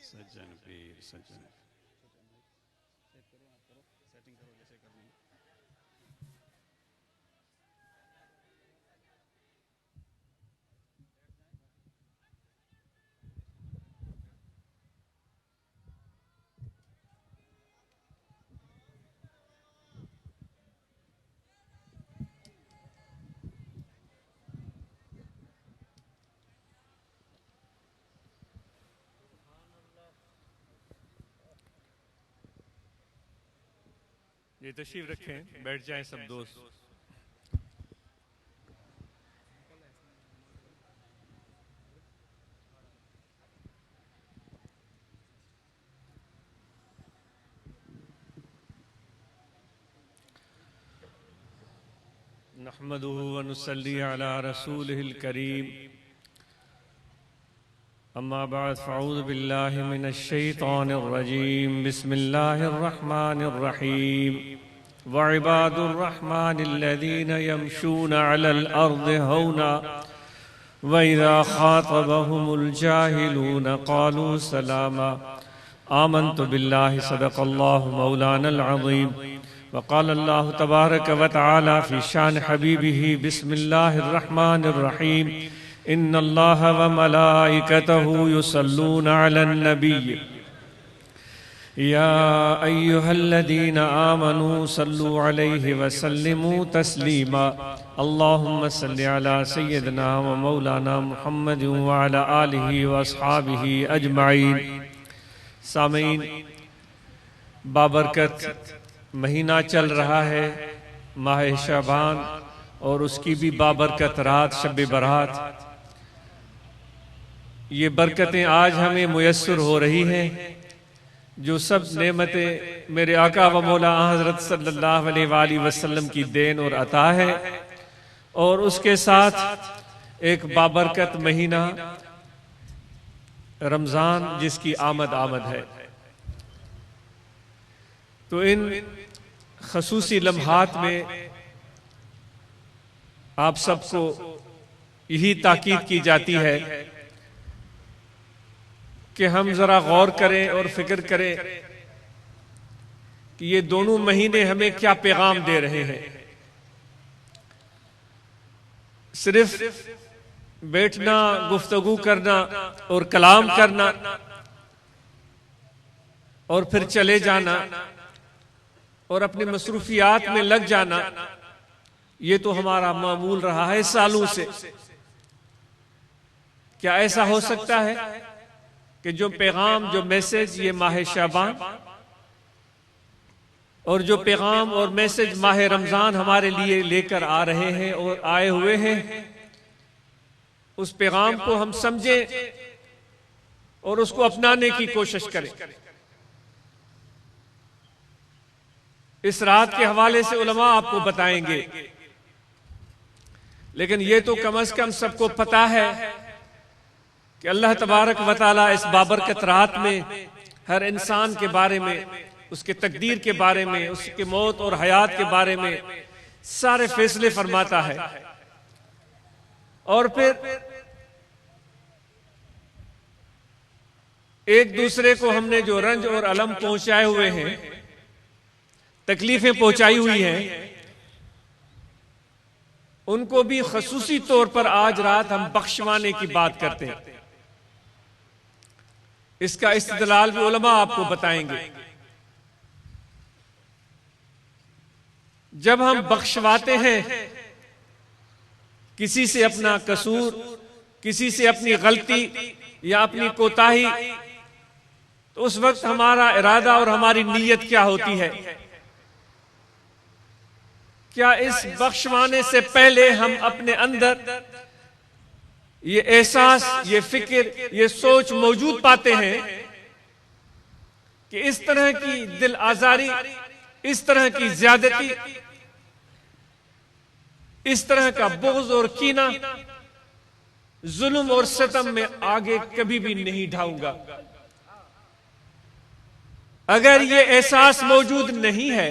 सज्जन पीर सज्जन ये तशरीफ रखें, बैठ जाएं सब दोस्त। नहमदुहु व नुसल्ली अला रसूलिहिल करीम, अम्मा बाद फ़अऊज़ु बिल्लाहि मिनश शैतानिर रजीम, बिस्मिल्लाहिर रहमानिर रहीम। व इबादुर रहमानिल्लज़ीना यमशूना अलल अर्दि हौना व इज़ा ख़ातबहुमुल जाहिलूना क़ालू सलामा। आमन्तु बिल्लाहि सदक़ल्लाहु मौलानल अज़ीम। व क़ाल अल्लाहु तबारक व तआला फ़ी शान हबीबिही, बिस्मिल्लाहिर रहमानिर रहीम। इन्नल्लाह व मलाइकतहु युसल्लूना अलन नबी या अय्युहल्लज़ीना आमनू सल्लू अलैहि व सल्लिमू तस्लीमा। अल्लाहुम्मा सल्लि अला सय्यिदना व मौलाना मुहम्मद व अला आलिहि व अस्हाबिहि अजमाइन। सामीन, बाबरकत महीना चल रहा है, माह शाबान, और उसकी भी बाबरकत रात शब बरात। ये बरकतें आज हमें मुयस्सर हो रही हैं, जो सब नेमतें मेरे आका व मौला हज़रत सल्लल्लाहु अलैहि वसल्लम की देन और अता है, और उसके साथ एक बाबरकत महीना रमज़ान जिसकी आमद है। तो इन खसूसी लम्हात में आप सबको यही ताकीद की जाती है कि हम जरा गौर करें और फिक्र करें कि ये दोनों महीने हमें क्या पैगाम दे रहे हैं। सिर्फ बैठना, गुफ्तगू करना और कलाम करना और फिर चले जाना और अपनी मसरूफियात में लग जाना, ये तो हमारा मामूल रहा है सालों से। क्या ऐसा हो सकता है कि जो पैगाम, जो मैसेज ये माह शाबान और जो पैगाम और मैसेज माह रमजान हमारे लिए लेकर आ रहे हैं और आए हुए हैं, उस पैगाम को हम समझें और उसको अपनाने की कोशिश करें। इस रात के हवाले से उलमा आपको बताएंगे, लेकिन ये तो कम से कम सबको पता है कि अल्लाह तबारक व तआला इस बाबरकत रात में हर इंसान के बारे में, उसके तकदीर के बारे में, उसके मौत और हयात के बारे में सारे फैसले फरमाता है। और फिर एक दूसरे को हमने जो रंज और अलम पहुंचाए हुए हैं, तकलीफें पहुंचाई हुई हैं, उनको भी खसूसी तौर पर आज रात हम बख्शवाने की बात करते हैं। इसका इस्तिदलाल भी उलमा आपको बताएंगे। जब हम बख्शवाते हैं किसी से अपना कसूर, किसी से अपनी गलती या अपनी कोताही, तो उस वक्त हमारा इरादा और हमारी नीयत क्या होती है? क्या इस बख्शवाने से पहले हम अपने अंदर ये एहसास, ये फिक्र, ये सोच मौजूद पाते हैं कि इस तरह की दिल आजारी, इस तरह की ज्यादती, इस तरह का बुग़्ज़ और कीना, जुल्म और सितम में आगे कभी भी नहीं ढाऊंगा? अगर ये एहसास मौजूद नहीं है,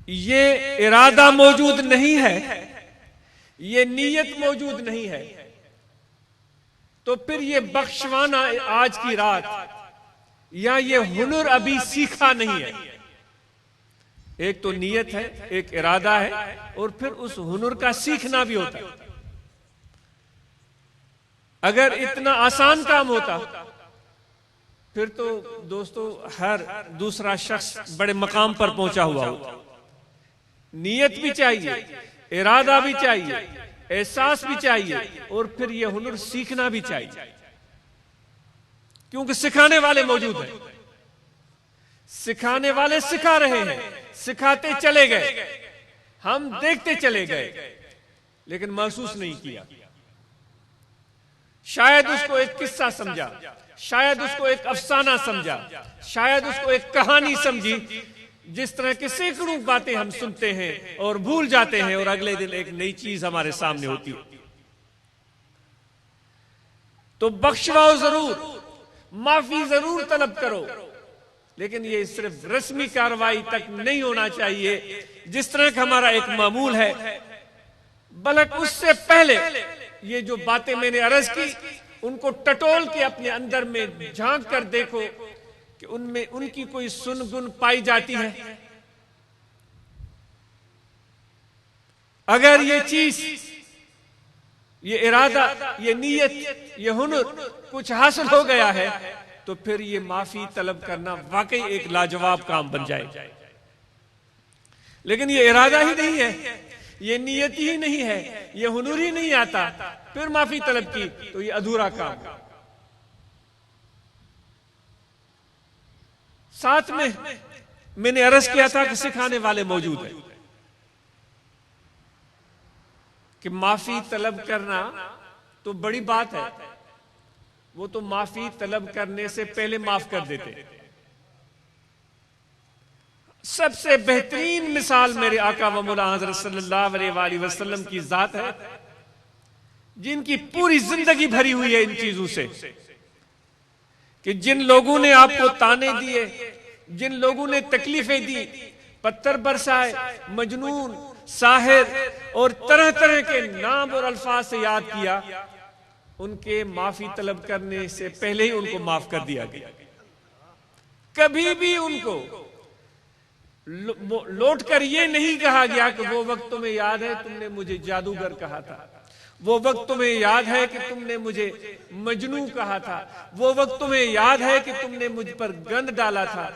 ये इरादा मौजूद नहीं है, ये नीयत मौजूद नहीं है, तो फिर ये बख्शवाना आज की रात या ये हुनर अभी सीखा नहीं है। एक तो नीयत है, एक इरादा है, और फिर उस हुनर का सीखना भी होता है। अगर इतना आसान काम होता फिर तो दोस्तों हर दूसरा शख्स बड़े मकाम पर पहुंचा हुआ होता। नीयत भी चाहिए, इरादा भी चाहिए, एहसास भी चाहिए, और फिर यह हुनर सीखना भी चाहिए, क्योंकि सिखाने वाले मौजूद हैं। सिखाने वाले सिखा रहे हैं, सिखाते चले गए, हम देखते चले गए, लेकिन महसूस नहीं किया। शायद उसको एक किस्सा समझा, शायद उसको एक अफसाना समझा, शायद उसको एक कहानी समझी। जिस तरह की सैकड़ों बातें हम सुनते हैं और भूल जाते हैं, और अगले दिन एक नई चीज हमारे सामने होती है। तो बख्शवाओ जरूर, माफी जरूर तलब करो, लेकिन ये सिर्फ रस्मी कार्रवाई तक नहीं होना चाहिए जिस तरह का हमारा एक मामूल है, बल्कि उससे पहले ये जो बातें मैंने अर्ज की उनको टटोल के अपने अंदर में झांक कर देखो कि उनमें उनकी कोई सुनगुन पाई जाती है। अगर ये चीज, ये इरादा, ये नीयत, ये हुनर कुछ हासिल हो गया है, तो फिर ये माफी तलब करना वाकई एक लाजवाब काम बन जाए। लेकिन ये इरादा ही नहीं है, ये नियत ही नहीं है, ये हुनर ही नहीं आता, फिर माफी तलब की, तो ये अधूरा काम। साथ में मैंने अर्ज किया था कि सिखाने वाले मौजूद हैं, कि माफी तलब करना तो बड़ी बात है, वो तो माफी तलब करने से पहले माफ कर देते। सबसे बेहतरीन मिसाल मेरे आका व मौला हज़रत सल्लल्लाहु अलैहि वसल्लम की जात है, जिनकी पूरी जिंदगी भरी हुई है इन चीजों से, कि जिन लोगों ने आपको ताने दिए, जिन लोगों ने तकलीफें दी, पत्थर बरसाए, मजनून, साहिर और तरह तरह के नाम और अल्फाज से याद किया, उनके माफी तलब करने से पहले ही उनको माफ कर दिया गया। कभी भी उनको लौट कर ये नहीं कहा गया कि वो वक्त तुम्हें याद है तुमने मुझे जादूगर कहा था, वो वक्त तुम्हें याद है कि तुमने मुझे मजनू कहा था, वो वक्त तुम्हें याद है कि तुमने मुझ पर गंद डाला था,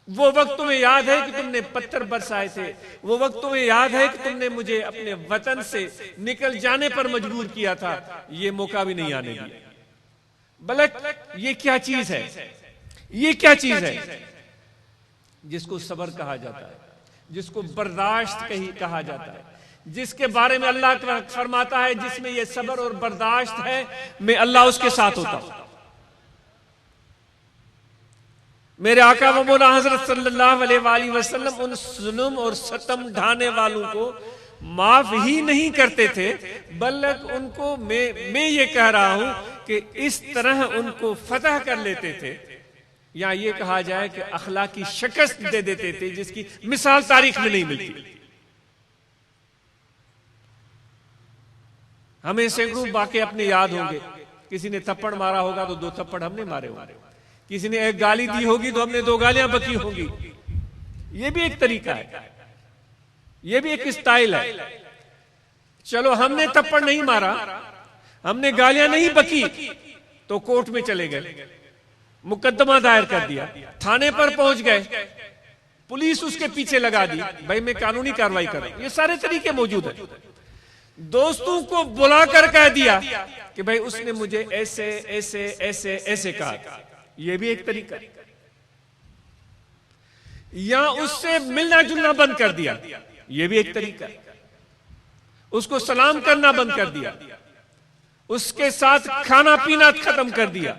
वो वक्त तुम्हें याद है कि तुमने पत्थर बरसाए थे, वो वक्त तुम्हें याद है कि तुमने मुझे अपने वतन से निकल जाने पर मजबूर किया था। ये मौका भी नहीं आने दिया। बल्कि ये क्या चीज है, ये क्या चीज है जिसको सब्र कहा जाता है, जिसको बर्दाश्त कहा जाता है, जिसके बारे में अल्लाह फरमाता है जिसमें ये सब्र और बर्दाश्त है, मैं अल्लाह उसके साथ होता हूं। मेरे आका व मौला हज़रत सल्लल्लाहु अलैहि वसल्लम उन जुल्म और सतम ढाने वालों को माफ ही नहीं करते थे, बल्कि उनको मैं ये कह रहा हूं कि इस तरह उनको फतह कर लेते थे, या ये कहा जाए कि अखलाकी शिकस्त दे देते थे जिसकी मिसाल तारीख में नहीं मिलती। हमें सैकड़ों वाक़े अपने याद होंगे, किसी ने थप्पड़ मारा होगा तो 2 थप्पड़ हमने मारे होंगे, किसी ने एक गाली दी होगी तो हमने 2 गालियां बकी होंगी। ये भी एक तरीका है, ये भी एक स्टाइल है। चलो हमने थप्पड़ नहीं मारा, हमने गालियां नहीं बकी, तो कोर्ट में चले गए, मुकदमा दायर कर दिया, थाने पर पहुंच गए, पुलिस उसके पीछे लगा दी, भाई मैं कानूनी कार्रवाई कर रहा हूं। ये सारे तरीके मौजूद हैं। दोस्तों को बुलाकर कह दिया कि भाई उसने मुझे ऐसे ऐसे ऐसे ऐसे कहा, यह भी एक तरीका। या उससे मिलना जुलना बंद कर दिया, यह भी एक तरीका। उसको सलाम करना बंद कर दिया, उसके साथ खाना पीना खत्म कर दिया,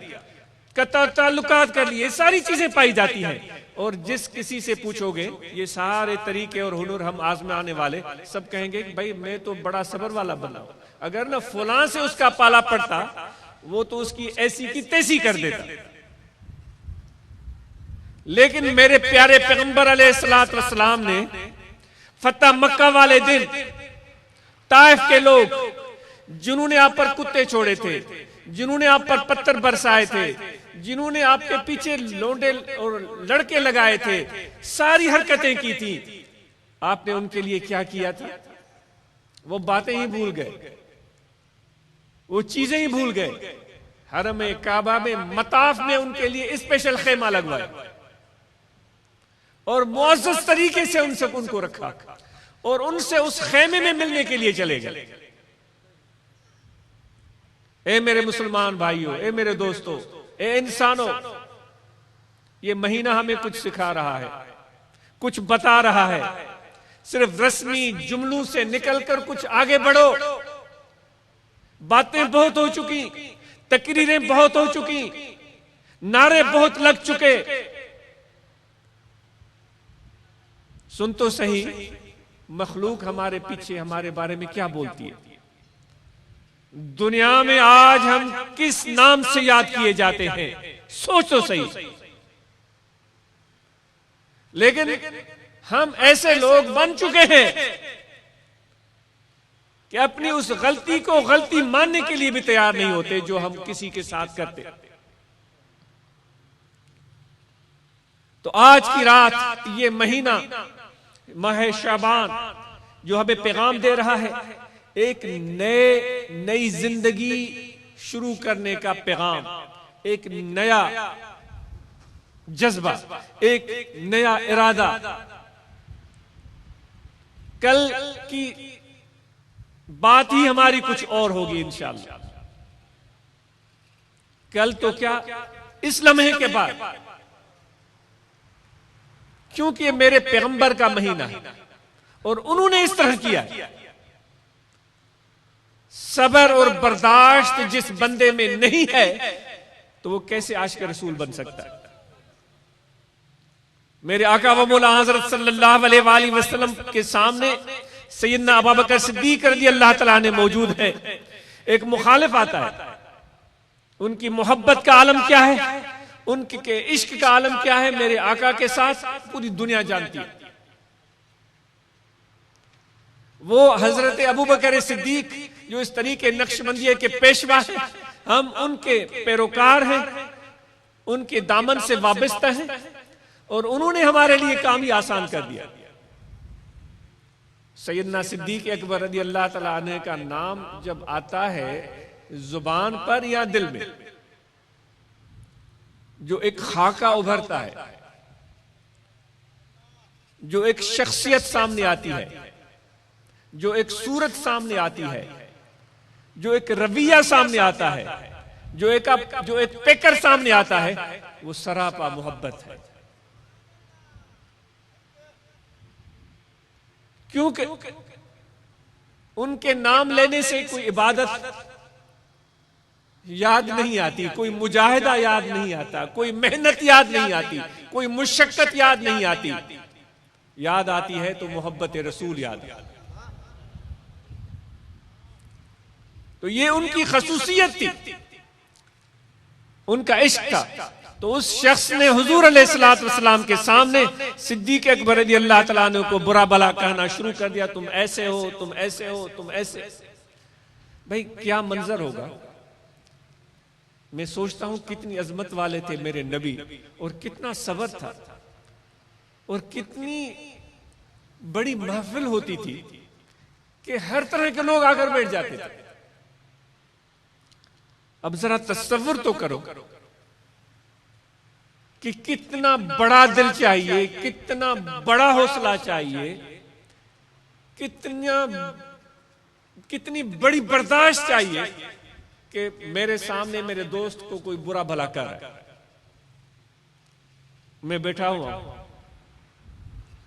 ताल्लुकात कर लिए, सारी चीजें पाई जाती हैं। और जिस किसी से पूछोगे ये सारे तरीके और हुनर हम आजमाने वाले, सब कहेंगे कि भाई मैं तो बड़ा सब्र वाला बना हूं, अगर ना फलां से उसका पाला पड़ता वो तो उसकी ऐसी की तैसी कर देता। लेकिन मेरे प्यारे पैगंबर अलैहिस्सलातु वस्सलाम ने फतह मक्का वाले दिन ताइफ के लोग जिन्होंने आप पर कुत्ते छोड़े थे, जिन्होंने आप पर पत्थर बरसाए थे, जिन्होंने आपके पीछे लोंडे और लड़के लगाए थे, सारी हरकतें की थी, आपने उनके लिए क्या किया था? वो बातें ही भूल गए, वो चीजें ही भूल गए। हरम काबा में मताफ में उनके लिए स्पेशल खेमा लगवाया और मुअज़्ज़ज़ तरीके से उनको रखा और उनसे उस खेमे में मिलने के लिए चले गए। ए मेरे मुसलमान भाइयों, ए मेरे दोस्तों, ए इंसानों, ये महीना हमें कुछ सिखा रहा है, कुछ बता रहा है। सिर्फ रस्मी जुमलों से निकलकर कुछ आगे बढ़ो। बातें बहुत हो चुकी, तकरीरें बहुत हो चुकी, नारे बहुत लग चुके। सुन तो सही, मखलूक हमारे पीछे हमारे बारे में क्या बोलती है। दुनिया में आज हम किस नाम से याद किए जाते हैं, सोच तो सही। लेकिन हम ऐसे लोग बन चुके हैं कि अपनी उस गलती को गलती मानने के लिए भी तैयार नहीं होते जो हम किसी के साथ करते। तो आज की रात, ये महीना माह शाबान जो हमें पैगाम दे रहा है, एक नई जिंदगी शुरू करने का पैगाम, एक नया जज्बा, एक नया इरादा। कल की बात ही हमारी कुछ और होगी इंशाअल्लाह। कल तो क्या, इस लम्हे के बाद, क्योंकि ये मेरे पैगंबर का महीना है और उन्होंने इस तरह किया। सब्र और बर्दाश्त जिस बंदे में नहीं है तो वो कैसे आशिक रसूल बन सकता है? मेरे आका व मौला हजरत सल्लल्लाहु अलैहि वसल्लम के सामने सैयदना अबू बकर सिद्दीक रज़ियल्लाहु तआला ने मौजूद है। एक मुखालिफ आता है, उनकी मोहब्बत का आलम क्या है, उनके इश्क का आलम क्या है मेरे आका के साथ, पूरी दुनिया जानती है। वो हजरत अबू बकर सिद्दीक जो इस तरीके नक्शबंदिये के पेशवा हैं, हम उनके पैरोकार हैं, उनके दामन से वाबस्ता हैं और उन्होंने हमारे लिए काम ही आसान कर दिया। सैयदना सिद्दीक अकबर रज़ियल्लाहु तआला अन्हु का नाम जब आता है जुबान पर या दिल में, जो एक खाका उभरता है, जो एक शख्सियत सामने आती है, जो एक सूरत सामने आती है, जो एक रवैया सामने आता है, जो एक पेकर सामने आता है, वो सरापा मोहब्बत है। क्योंकि उनके नाम लेने से कोई इबादत याद नहीं आती, कोई मुजाहिदा याद नहीं आता, कोई मेहनत याद नहीं आती, कोई मुशक्कत याद नहीं आती। याद आती है तो मोहब्बत रसूल याद आती। तो ये उनकी खसूसियत थी, उनका इश्क था। तो उस शख्स ने हुजूर अलैहिस्सलातु वस्सलाम के सामने सिद्दीक अकबर रज़ियल्लाहु तआला अन्हु को बुरा भला कहना शुरू कर दिया। तुम ऐसे हो, तुम ऐसे हो, तुम ऐसे। भाई क्या मंजर होगा। मैं सोचता हूं कितनी अजमत वाले थे मेरे नबी, और कितना सब्र था, और कितनी बड़ी महफिल होती थी कि हर तरह के लोग आकर बैठ जाते थे। अब जरा तस्वुर तो करो कि कितना बड़ा दिल चाहिए, कितना बड़ा हौसला चाहिए, कितनी बड़ी बर्दाश्त चाहिए कि मेरे सामने मेरे दोस्त को कोई बुरा भला कर रहा है, मैं बैठा हुआ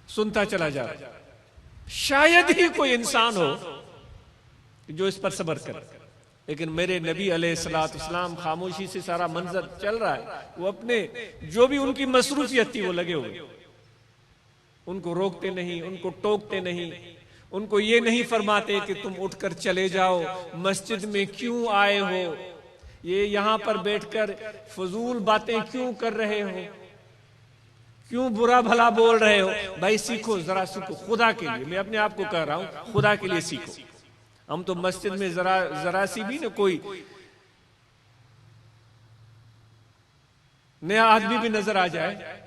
सुनता चला जा रहा। शायद ही कोई इंसान हो जो इस पर सब्र करे। लेकिन मेरे नबी अलैहिस्सलातु वस्सलाम खामोशी से सारा मंजर चल रहा है, वो अपने जो भी उनकी मसरूफियत थी वो लगे हुए, उनको रोकते नहीं, उनको टोकते नहीं, उनको ये नहीं फरमाते कि तुम उठकर चले जाओ, मस्जिद में क्यों आए हो, ये यहां पर बैठकर फजूल बातें क्यों कर रहे हो, क्यों बुरा भला बोल रहे हो। भाई सीखो, जरा सीखो खुदा के लिए। मैं अपने आप को कह रहा हूं, खुदा के लिए सीखो। हम तो मस्जिद में जरा सी भी ना कोई नया आदमी भी नजर आ जाए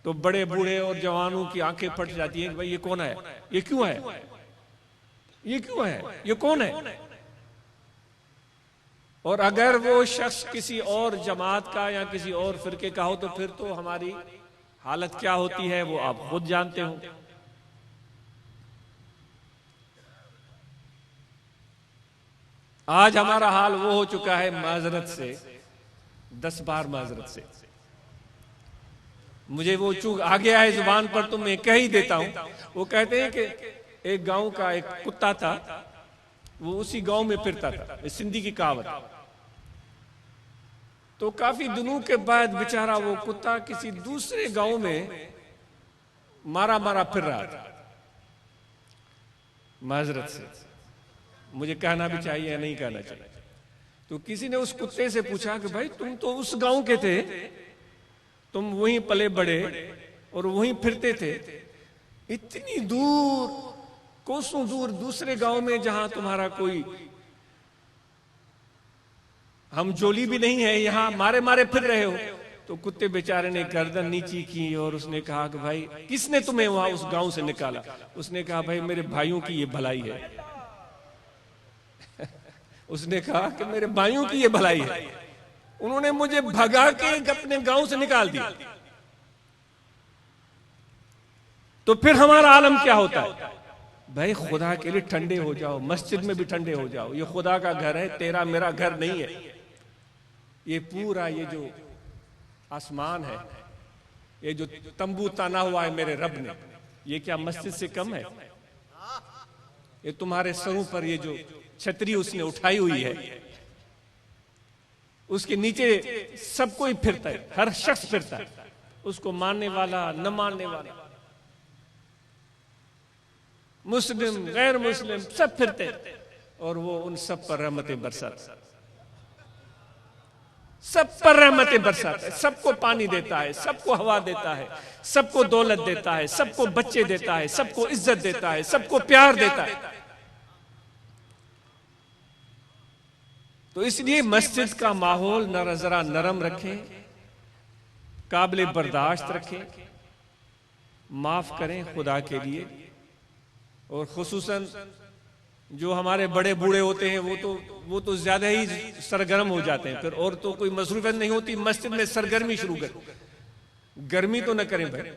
तो बड़े बूढ़े और जवानों की आंखें फट जाती हैं कि भाई ये कौन है, ये क्यों है, ये क्यों है, ये कौन है। और अगर वो शख्स किसी और जमात का या किसी और फिरके का हो तो फिर तो हमारी हालत क्या होती है वो आप खुद जानते हो। आज हमारा हाल वो हो चुका है, माजरत से 10 बार माजरत से, मुझे वो चूक आ गया है जुबान पर तो मैं कह ही देता हूं। वो कहते हैं कि एक गांव का एक कुत्ता था, वो उसी गांव में फिरता था, सिंधी की कहावत। तो काफी दिनों के बाद बेचारा वो कुत्ता किसी दूसरे गांव में मारा मारा फिर रहा था, माजरत से, मुझे कहना भी चाहिए या नहीं कहना चाहिए। तो किसी ने उस कुत्ते से पूछा कि भाई तुम तो उस गांव के थे, तुम वहीं पले बड़े और वहीं फिरते थे, इतनी दूर, कोसों दूर दूसरे गांव में जहां तुम्हारा कोई हम जोली भी नहीं है, यहां मारे मारे फिर रहे हो। तो कुत्ते बेचारे ने गर्दन नीची की और उसने कहा कि भाई किसने तुम्हें वहां उस गांव से निकाला। उसने कहा भाई मेरे भाइयों की ये भलाई है। उसने कहा कि मेरे भाइयों की ये भलाई है, उन्होंने मुझे भगा के अपने गांव से निकाल दिया। तो फिर हमारा आलम क्या होता है, भाई खुदा के लिए ठंडे हो जाओ, मस्जिद में भी ठंडे हो जाओ, ये खुदा का घर है, तेरा मेरा घर नहीं है। ये पूरा ये जो आसमान है, ये जो तंबू ताना हुआ है मेरे रब ने, ये क्या मस्जिद से कम है। ये तुम्हारे सरों पर ये जो छतरी उसने उठाई हुई है, उसके नीचे सब कोई फिरता है, हर शख्स फिरता है, उसको मानने वाला न मानने वाला, मुस्लिम गैर मुस्लिम सब फिरते, और वो उन सब पर रहमतें बरसाता, सब पर रहमतें बरसाता है, सबको पानी देता है, सबको हवा देता है, सबको दौलत देता है, सबको बच्चे देता है, सबको इज्जत देता है, सबको प्यार देता है। तो इसलिए मस्जिद का माहौल जरा नरम रखें, काबिल बर्दाश्त रखें, माफ करें खुदा के लिए। और खुसूसन जो हमारे बड़े बूढ़े होते हैं वो तो ज्यादा ही सरगर्म हो जाते हैं, फिर और तो कोई मसरूफियत नहीं होती, मस्जिद में सरगर्मी शुरू कर, गर्मी तो न करें भाई,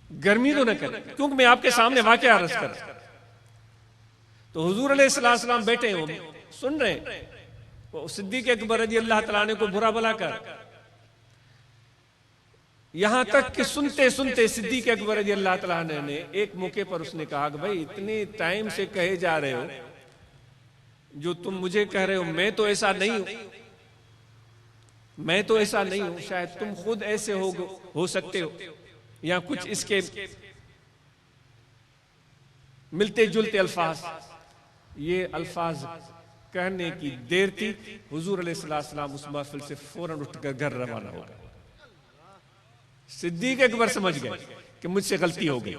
गर्मी तो न करें। क्योंकि मैं आपके सामने वाकया अर्ज कर, तो हुजूर अलैहिस्सलाम बैठे हो, सुन रहे हैं, वो सिद्दीक अकबर रज़ी अल्लाह तआला अन्हु को बुरा भला कर, यहां तक कि सुनते सुनते सिद्दीक अकबर रज़ी अल्लाह तआला अन्हु ने एक मौके पर उसने कहा कि भाई इतने टाइम से कहे जा रहे हो, जो तुम मुझे कह रहे हो, मैं तो ऐसा नहीं हूं, मैं तो ऐसा नहीं हूं, शायद तुम खुद ऐसे हो सकते हो, या कुछ इसके मिलते जुलते अल्फाज। ये अल्फाज कहने की देर थी, हुजूर अलैहिस्सलाम उस महफिल से फौरन उठकर घर रवाना हो गए। सिद्दीक अकबर समझ गए कि मुझसे गलती हो गई,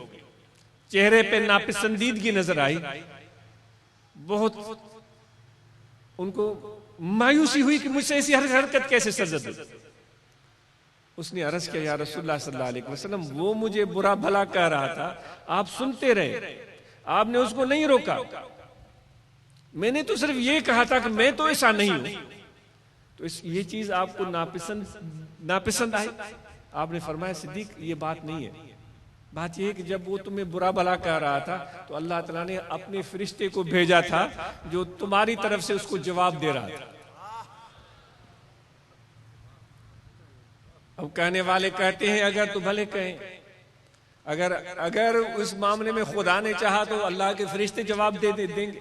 चेहरे पे नापसंदीदगी नजर आई, बहुत उनको मायूसी हुई कि मुझसे ऐसी हरकत कैसे सरजद हुई। उसने अर्ज किया, या रसूलुल्लाह सल्लल्लाहु अलैहि वसल्लम, वो मुझे बुरा भला कह रहा था, आप सुनते रहे, आपने उसको नहीं रोका, मैंने तो सिर्फ ये कहा था कि मैं तो ऐसा नहीं हूं, तो ये चीज आपको नापसंद आई। आपने फरमाया सिद्दीक ये बात नहीं है, बात यह है कि जब वो तुम्हें बुरा भला कह रहा था तो अल्लाह ताला ने अपने फरिश्ते को भेजा था जो तुम्हारी तरफ से उसको जवाब दे रहा था। अब कहने वाले कहते हैं अगर तो भले कहें, अगर उस मामले में खुदा ने चाहा तो अल्लाह के फरिश्ते जवाब देंगे,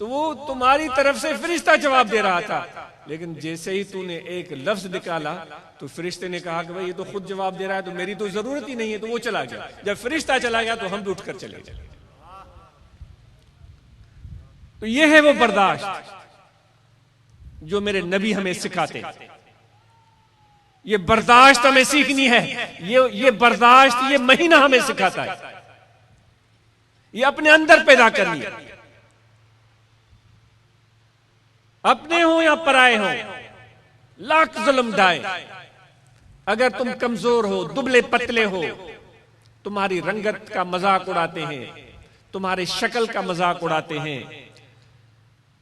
तो वो तुम्हारी तरफ से फरिश्ता जवाब दे रहा था, लेकिन जैसे ही तूने एक लफ्ज निकाला तो फरिश्ते ने कहा कि भाई ये तो खुद जवाब दे रहा है, तो मेरी तो जरूरत ही नहीं है, तो वो चला गया। जब फरिश्ता चला गया तो हम भी उठकर चले गए। तो ये है वो बर्दाश्त जो मेरे नबी हमें सिखाते हैं। ये बर्दाश्त हमें सीखनी है, ये बर्दाश्त, ये महीना हमें सिखाता है, ये अपने अंदर पैदा करनी है, अपने हो या पराए हो, लाख जुल्म ढाए, अगर तुम कमजोर हो, दुबले पतले हो, तुम्हारी रंगत का मजाक उड़ाते हैं, तुम्हारे शक्ल का मजाक उड़ाते हैं,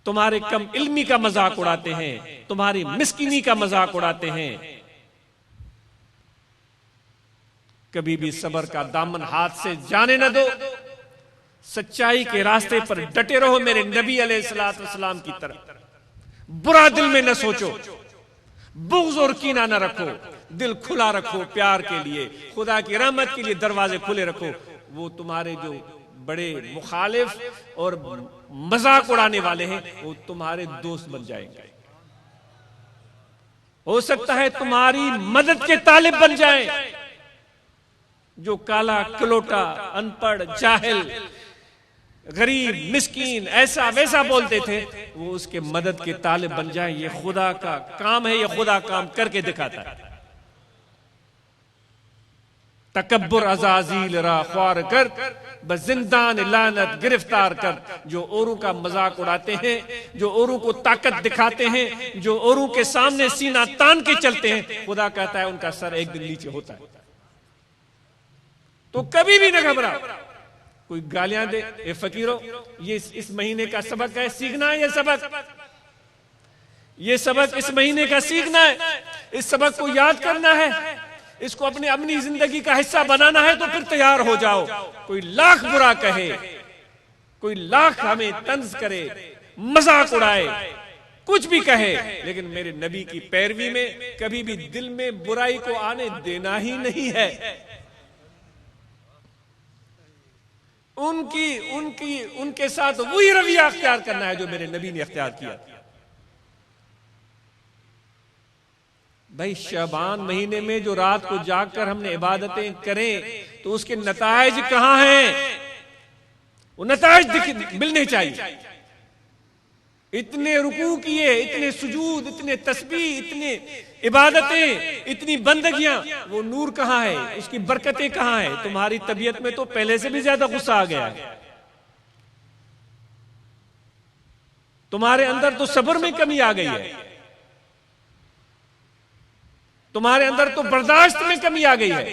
तुम्हारे कम इल्मी का मजाक उड़ाते हैं, तुम्हारी मिस्कीनी का मजाक उड़ाते हैं, कभी भी सब्र का दामन हाथ से जाने न दो। सच्चाई के रास्ते पर डटे रहो मेरे नबी अलैहिस्सलाम की तरह। बुरा दिल में न सोचो, बुग़्ज़ और कीना न रखो, दिल खुला रखो प्यार के लिए, खुदा की रहमत के लिए दरवाजे खुले रखो। वो तुम्हारे जो बड़े मुखालिफ और मजाक उड़ाने वाले हैं वो तुम्हारे दोस्त बन जाएंगे। हो सकता है तुम्हारी मदद के तालिब बन जाएं। जो काला कलोटा, अनपढ़, जाहिल, गरीब, मिस्कीन, ऐसा वैसा बोलते थे, वो उसके मदद के तालिब बन जाएं। ये खुदा का काम है, ये खुदा काम करके दिखाता है। तकब्बुर अज़ाज़ील रा ख्वार कर, बज़िंदान लानत गिरफ्तार कर। जो औरों का मजाक उड़ाते हैं, जो औरों को ताकत दिखाते हैं, जो औरों के सामने सीना तान के चलते हैं, खुदा कहता है उनका सर एक दिन नीचे होता है। तो कभी भी न घबराओ। कोई गालियां दे, ए फकीरो, ये इस महीने का सबक है, सीखना है। ये सबक इस महीने का सीखना है। इस सबक को याद करना है, इसको अपनी जिंदगी का हिस्सा बनाना है। तो फिर तैयार हो जाओ। कोई लाख बुरा कहे, कोई लाख हमें तंज करे, मजाक उड़ाए, कुछ भी कहे, लेकिन मेरे नबी की पैरवी में कभी भी दिल में बुराई को आने देना ही नहीं है। उनके साथ वही रवैया अख्तियार करना है जो मेरे नबी ने अख्तियार किया। भाई शाबान महीने में जो रात को जागकर हमने इबादतें करें, तो उसके नताइज कहां हैं? वो नताइज मिलने चाहिए। इतने रुकू किए, इतने सुजूद, इतने तस्बीह, इतने इबादतें, इतनी बंदगियां, वो नूर कहां है? उसकी बरकतें कहां है? तुम्हारी तबीयत में तो पहले से भी ज्यादा गुस्सा आ गया है। तुम्हारे अंदर तो सब्र में कमी आ गई है, तुम्हारे अंदर तो बर्दाश्त में कमी आ गई है।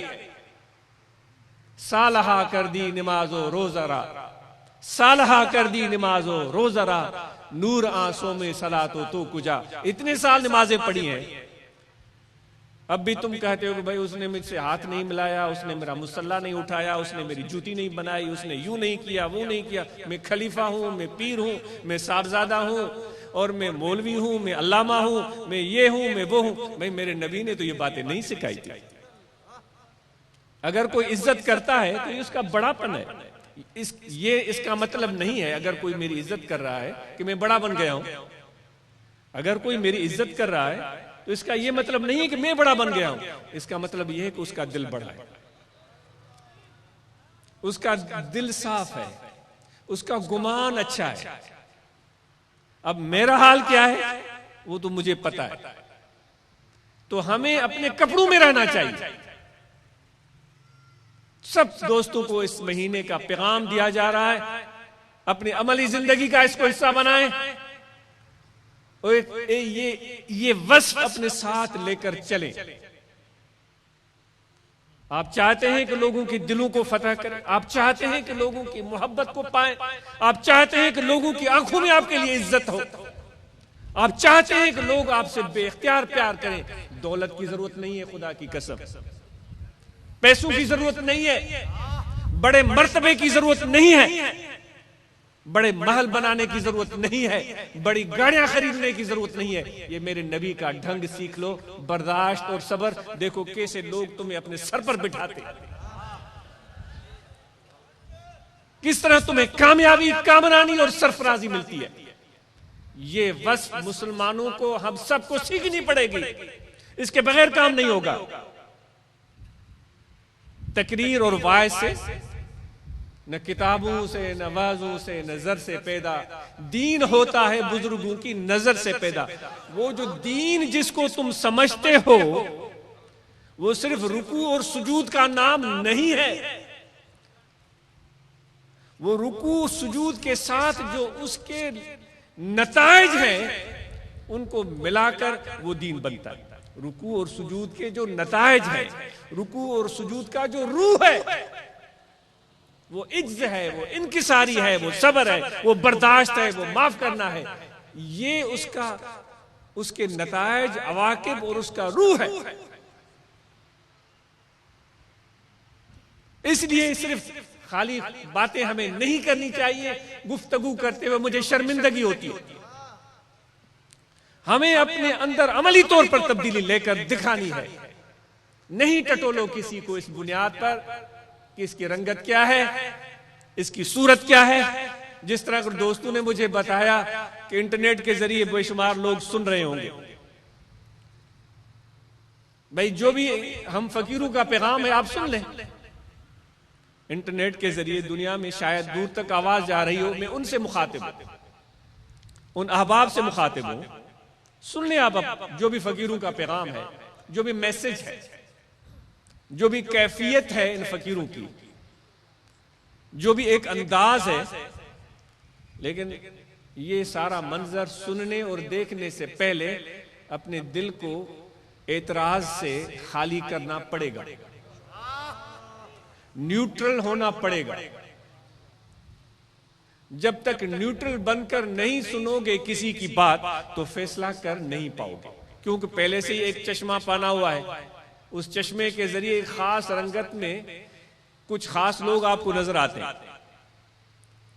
सालहा कर दी नमाजो रोजरा, सालहा कर दी नमाजो रोजरा, नूर आंसों में सलातो तो कुजा। इतने साल नमाजें पढ़ी हैं, अब भी तुम कहते हो कि भाई उसने मुझसे हाथ नहीं मिलाया, उसने मेरा मुसल्ला नहीं उठाया, उसने मेरी जूती नहीं बनाई, उसने यूं नहीं किया, वो नहीं किया। मैं खलीफा हूं, मैं पीर हूं, मैं साहबजादा हूं, और मैं मौलवी हूं, मैं अल्लामा हूं, मैं ये हूं, मैं वो हूं। भाई मेरे नबी ने तो ये बातें नहीं सिखाई थी। अगर कोई इज्जत करता है तो ये उसका बड़ापन है। इसका मतलब नहीं है अगर कोई मेरी इज्जत कर रहा है कि मैं बड़ा बन गया हूं। अगर कोई मेरी इज्जत कर रहा है तो इसका यह मतलब नहीं है कि मैं बड़ा बन गया हूं। इसका मतलब यह है कि उसका दिल बड़ा है, उसका दिल साफ है, उसका गुमान अच्छा है। अब मेरा हाल क्या है वो तो मुझे पता है। तो हमें अपने कपड़ों में रहना चाहिए। सब दोस्तों को इस महीने का पैगाम दिया जा रहा है, अपनी अमली जिंदगी का इसको हिस्सा बनाएं और ये वस्फ अपने साथ लेकर चलें। आप चाहते हैं कि लोगों के दिलों को फतह करें, आप चाहते हैं कि लोगों की मोहब्बत को पाएं, आप चाहते हैं कि लोगों की आंखों में आपके लिए इज्जत हो, आप चाहते हैं कि लोग आपसे बेइख्तियार प्यार करें। दौलत की जरूरत नहीं है, खुदा की कसम, पैसों की जरूरत नहीं है, बड़े मर्तबे की जरूरत नहीं है, बड़े महल बनाने की जरूरत नहीं है, बड़ी गाड़ियां खरीदने की जरूरत नहीं है। ये मेरे नबी का ढंग सीख लो, बर्दाश्त और सब्र। देखो कैसे लोग तुम्हें अपने सर पर बिठाते, किस तरह तुम्हें कामयाबी, कामरानी और सरफराजी मिलती है। ये वस्फ मुसलमानों को, हम सबको सीखनी पड़ेगी, इसके बगैर काम नहीं होगा। तकरीर और वायद से, न किताबों से, न वाजों से, नजर से पैदा दीन होता है, बुजुर्गों की नजर से पैदा। वो जो दीन जिसको तुम समझते हो वो सिर्फ रुकू और सुजूद का नाम नहीं है। वो रुकू सुजूद के साथ जो उसके नताइज हैं उनको मिलाकर वो दीन बनता है। रुकू और सुजूद के जो नतायज है, रुकू और सुजूद का जो रूह है, वो इज्ज है, वो इनकिसारी है, वो सब्र है, वो बर्दाश्त है, वो माफ करना है, ये उसके नतायज, अवाकिब और उसका रूह है। इसलिए सिर्फ खाली बातें हमें नहीं करनी चाहिए, गुफ्तगू करते हुए मुझे शर्मिंदगी होती है। हमें अपने अंदर अमली तौर पर तब्दीली लेकर दिखानी है। नहीं टटोलो किसी को इस बुनियाद पर कि इसकी रंगत क्या है, इसकी सूरत क्या है। जिस तरह के दोस्तों ने मुझे बताया कि इंटरनेट के जरिए बेशुमार लोग सुन रहे होंगे, भाई जो भी हम फकीरों का पैगाम है आप सुन लें। इंटरनेट के जरिए दुनिया में शायद दूर तक आवाज जा रही हो, मैं उनसे मुखातिब हूं, उन अहबाब से मुखातिब हूं। सुन लें आप जो भी फकीरों का पैगाम है, जो भी मैसेज है, जो भी कैफियत है इन फकीरों की, जो भी एक अंदाज है। लेकिन ये सारा मंजर सुनने और देखने से पहले अपने दिल को एतराज से खाली करना पड़ेगा, न्यूट्रल होना पड़ेगा। जब तक न्यूट्रल बनकर नहीं सुनोगे किसी की बात तो फैसला कर नहीं पाओगे, क्योंकि पहले से ही एक चश्मा पाना हुआ है। उस चश्मे के जरिए खास रंगत में कुछ खास लोग आपको नजर आते हैं,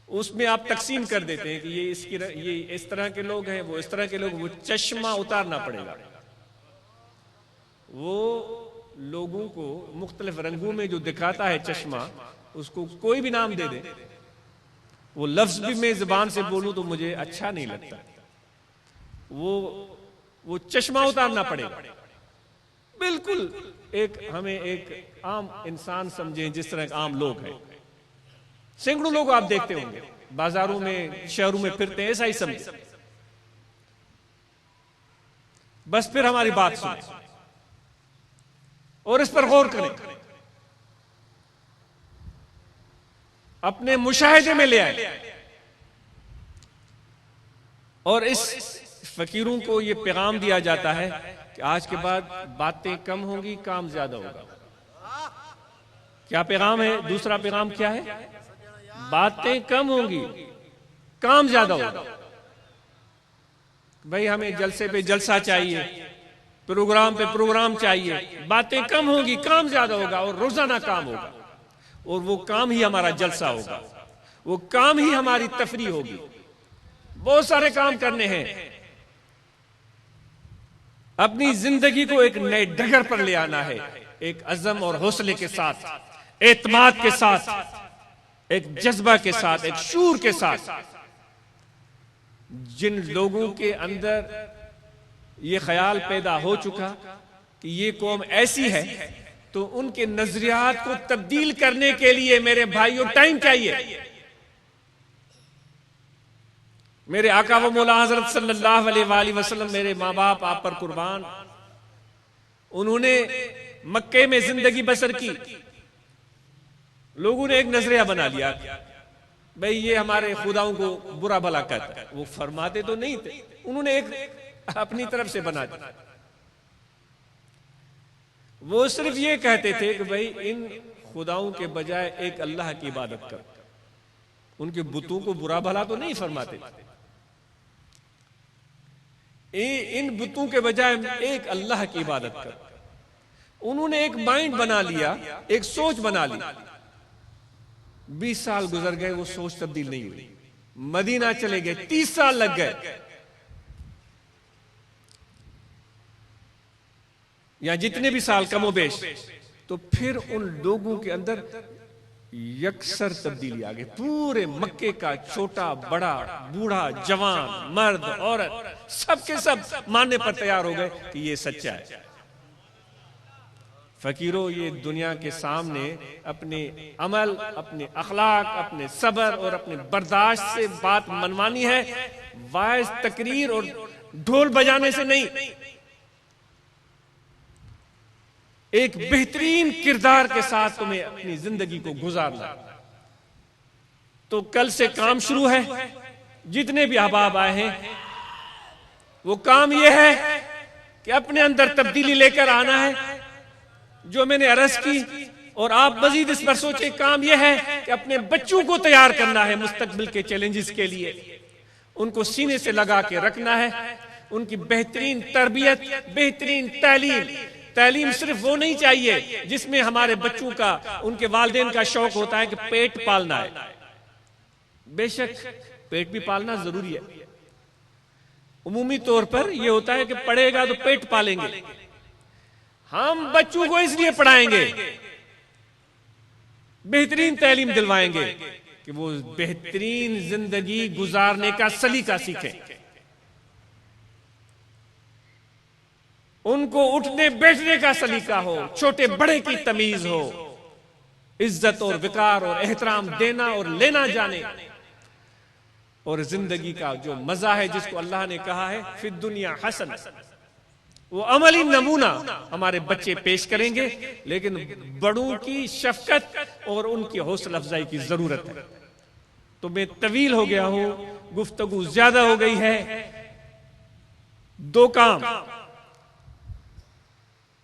उसमें आप तकसीम कर देते हैं कि ये इस तरह के लोग हैं, वो इस तरह के लोग। वो चश्मा उतारना पड़ेगा। वो लोगों को मुख्तलिफ रंगों में जो दिखाता है चश्मा, उसको कोई भी नाम दे दे, वो लफ्ज भी मैं जुबान से बोलूं तो मुझे अच्छा नहीं लगता। वो चश्मा उतारना पड़ेगा। बिल्कुल हमें एक आम इंसान समझें, जिस तरह आम लोग हैं। सैकड़ों लोग आप देखते होंगे बाजारों में, शहरों में फिरते हैं, ऐसा ही समझे। बस फिर हमारी बात सुने और इस पर गौर करें, अपने मुशाहिदे में ले आए और इस फकीरों को यह पैगाम दिया जाता है कि आज के बाद बातें कम होंगी, काम ज्यादा होगा। क्या पैगाम है? दूसरा पैगाम क्या है? बातें कम होंगी, काम ज्यादा होगा। भाई हमें जलसे पे जलसा चाहिए, प्रोग्राम पे प्रोग्राम चाहिए। बातें कम होगी, काम ज्यादा होगा, और रोजाना काम होगा, और वो काम ही हमारा जलसा होगा, वो काम ही हमारी तफरी होगी। बहुत सारे काम करने हैं। अपनी जिंदगी को एक नए डगर पर ले आना है, एक अज़म और हौसले के साथ, एतमाद के साथ, एक जज्बा के साथ, एक शूर के साथ। जिन लोगों के अंदर ये ख्याल पैदा हो चुका कि ये कौम ऐसी है, तो उनके नजरियात को तब्दील करने के लिए मेरे भाइयों टाइम चाहिए। मेरे आका व मौला हजरत सल्लल्लाहु अलैहि वसल्लम, मेरे माँ बाप आप पर कुर्बान, उन्होंने मक्के में जिंदगी बसर की। लोगों ने एक नजरिया बना लिया, भाई ये हमारे खुदाओं को बुरा भला कहता है। वो फरमाते तो नहीं थे, उन्होंने एक अपनी तरफ से बना दिया। वो सिर्फ ये कहते थे कि भाई इन खुदाओं के बजाय एक अल्लाह की इबादत कर। उनके बुतों को बुरा भला तो नहीं फरमाते, इन बुतों के बजाय एक अल्लाह की इबादत कर। उन्होंने एक माइंड बना लिया, एक सोच बना ली। 20 साल गुजर गए, वो सोच तब्दील नहीं हुई। मदीना चले गए, 30 साल लग गए, या जितने भी साल कमोबेश। तो फिर उन लोगों के अंदर यकसर तब्दीली आ गई। पूरे मक्के का छोटा बड़ा, बूढ़ा जवान, मर्द औरत, सबके सब मानने पर तैयार हो गए कि ये सच्चा है। फकीरों, ये दुनिया के सामने अपने अमल, अपने अखलाक, अपने सब्र और अपने बर्दाश्त से बात मनवानी है, वाइज तकरीर और ढोल बजाने से नहीं। एक बेहतरीन किरदार के साथ तुम्हें अपनी जिंदगी को गुजारना। तो कल से काम शुरू है। जितने भी अहबाब आए हैं, वो काम यह है कि अपने अंदर तब्दीली लेकर आना है, जो मैंने अर्ज की। और आप मजीद इस पर सोचे, काम यह है कि अपने बच्चों को तैयार करना है मुस्तकबिल के चैलेंजेस के लिए, उनको सीने से लगा के रखना है, उनकी बेहतरीन तरबियत, बेहतरीन तालीम सिर्फ वो नहीं चाहिए जिसमें हमारे बच्चों का, उनके वालिदैन का शौक होता है कि पेट पालना है। बेशक पेट भी पालना जरूरी है, उमूमी तौर पर यह होता है कि पढ़ेगा तो पेट पालेंगे। हम बच्चों को इसलिए पढ़ाएंगे, बेहतरीन तालीम दिलवाएंगे कि वो बेहतरीन जिंदगी गुजारने का सलीका सीखें, उनको उठने बैठने का सलीका हो, छोटे बड़े की तमीज हो, इज्जत और विकार और एहतराम देना और लेना जाने, और जिंदगी का जो मजा है जिसको अल्लाह ने कहा है फिर दुनिया हसन, वो अमली नमूना हमारे बच्चे पेश करेंगे। लेकिन बड़ों की शफकत और उनकी हौसला अफजाई की जरूरत है। तो मैं तवील हो गया हूं, गुफ्तगू ज्यादा हो गई है। दो काम,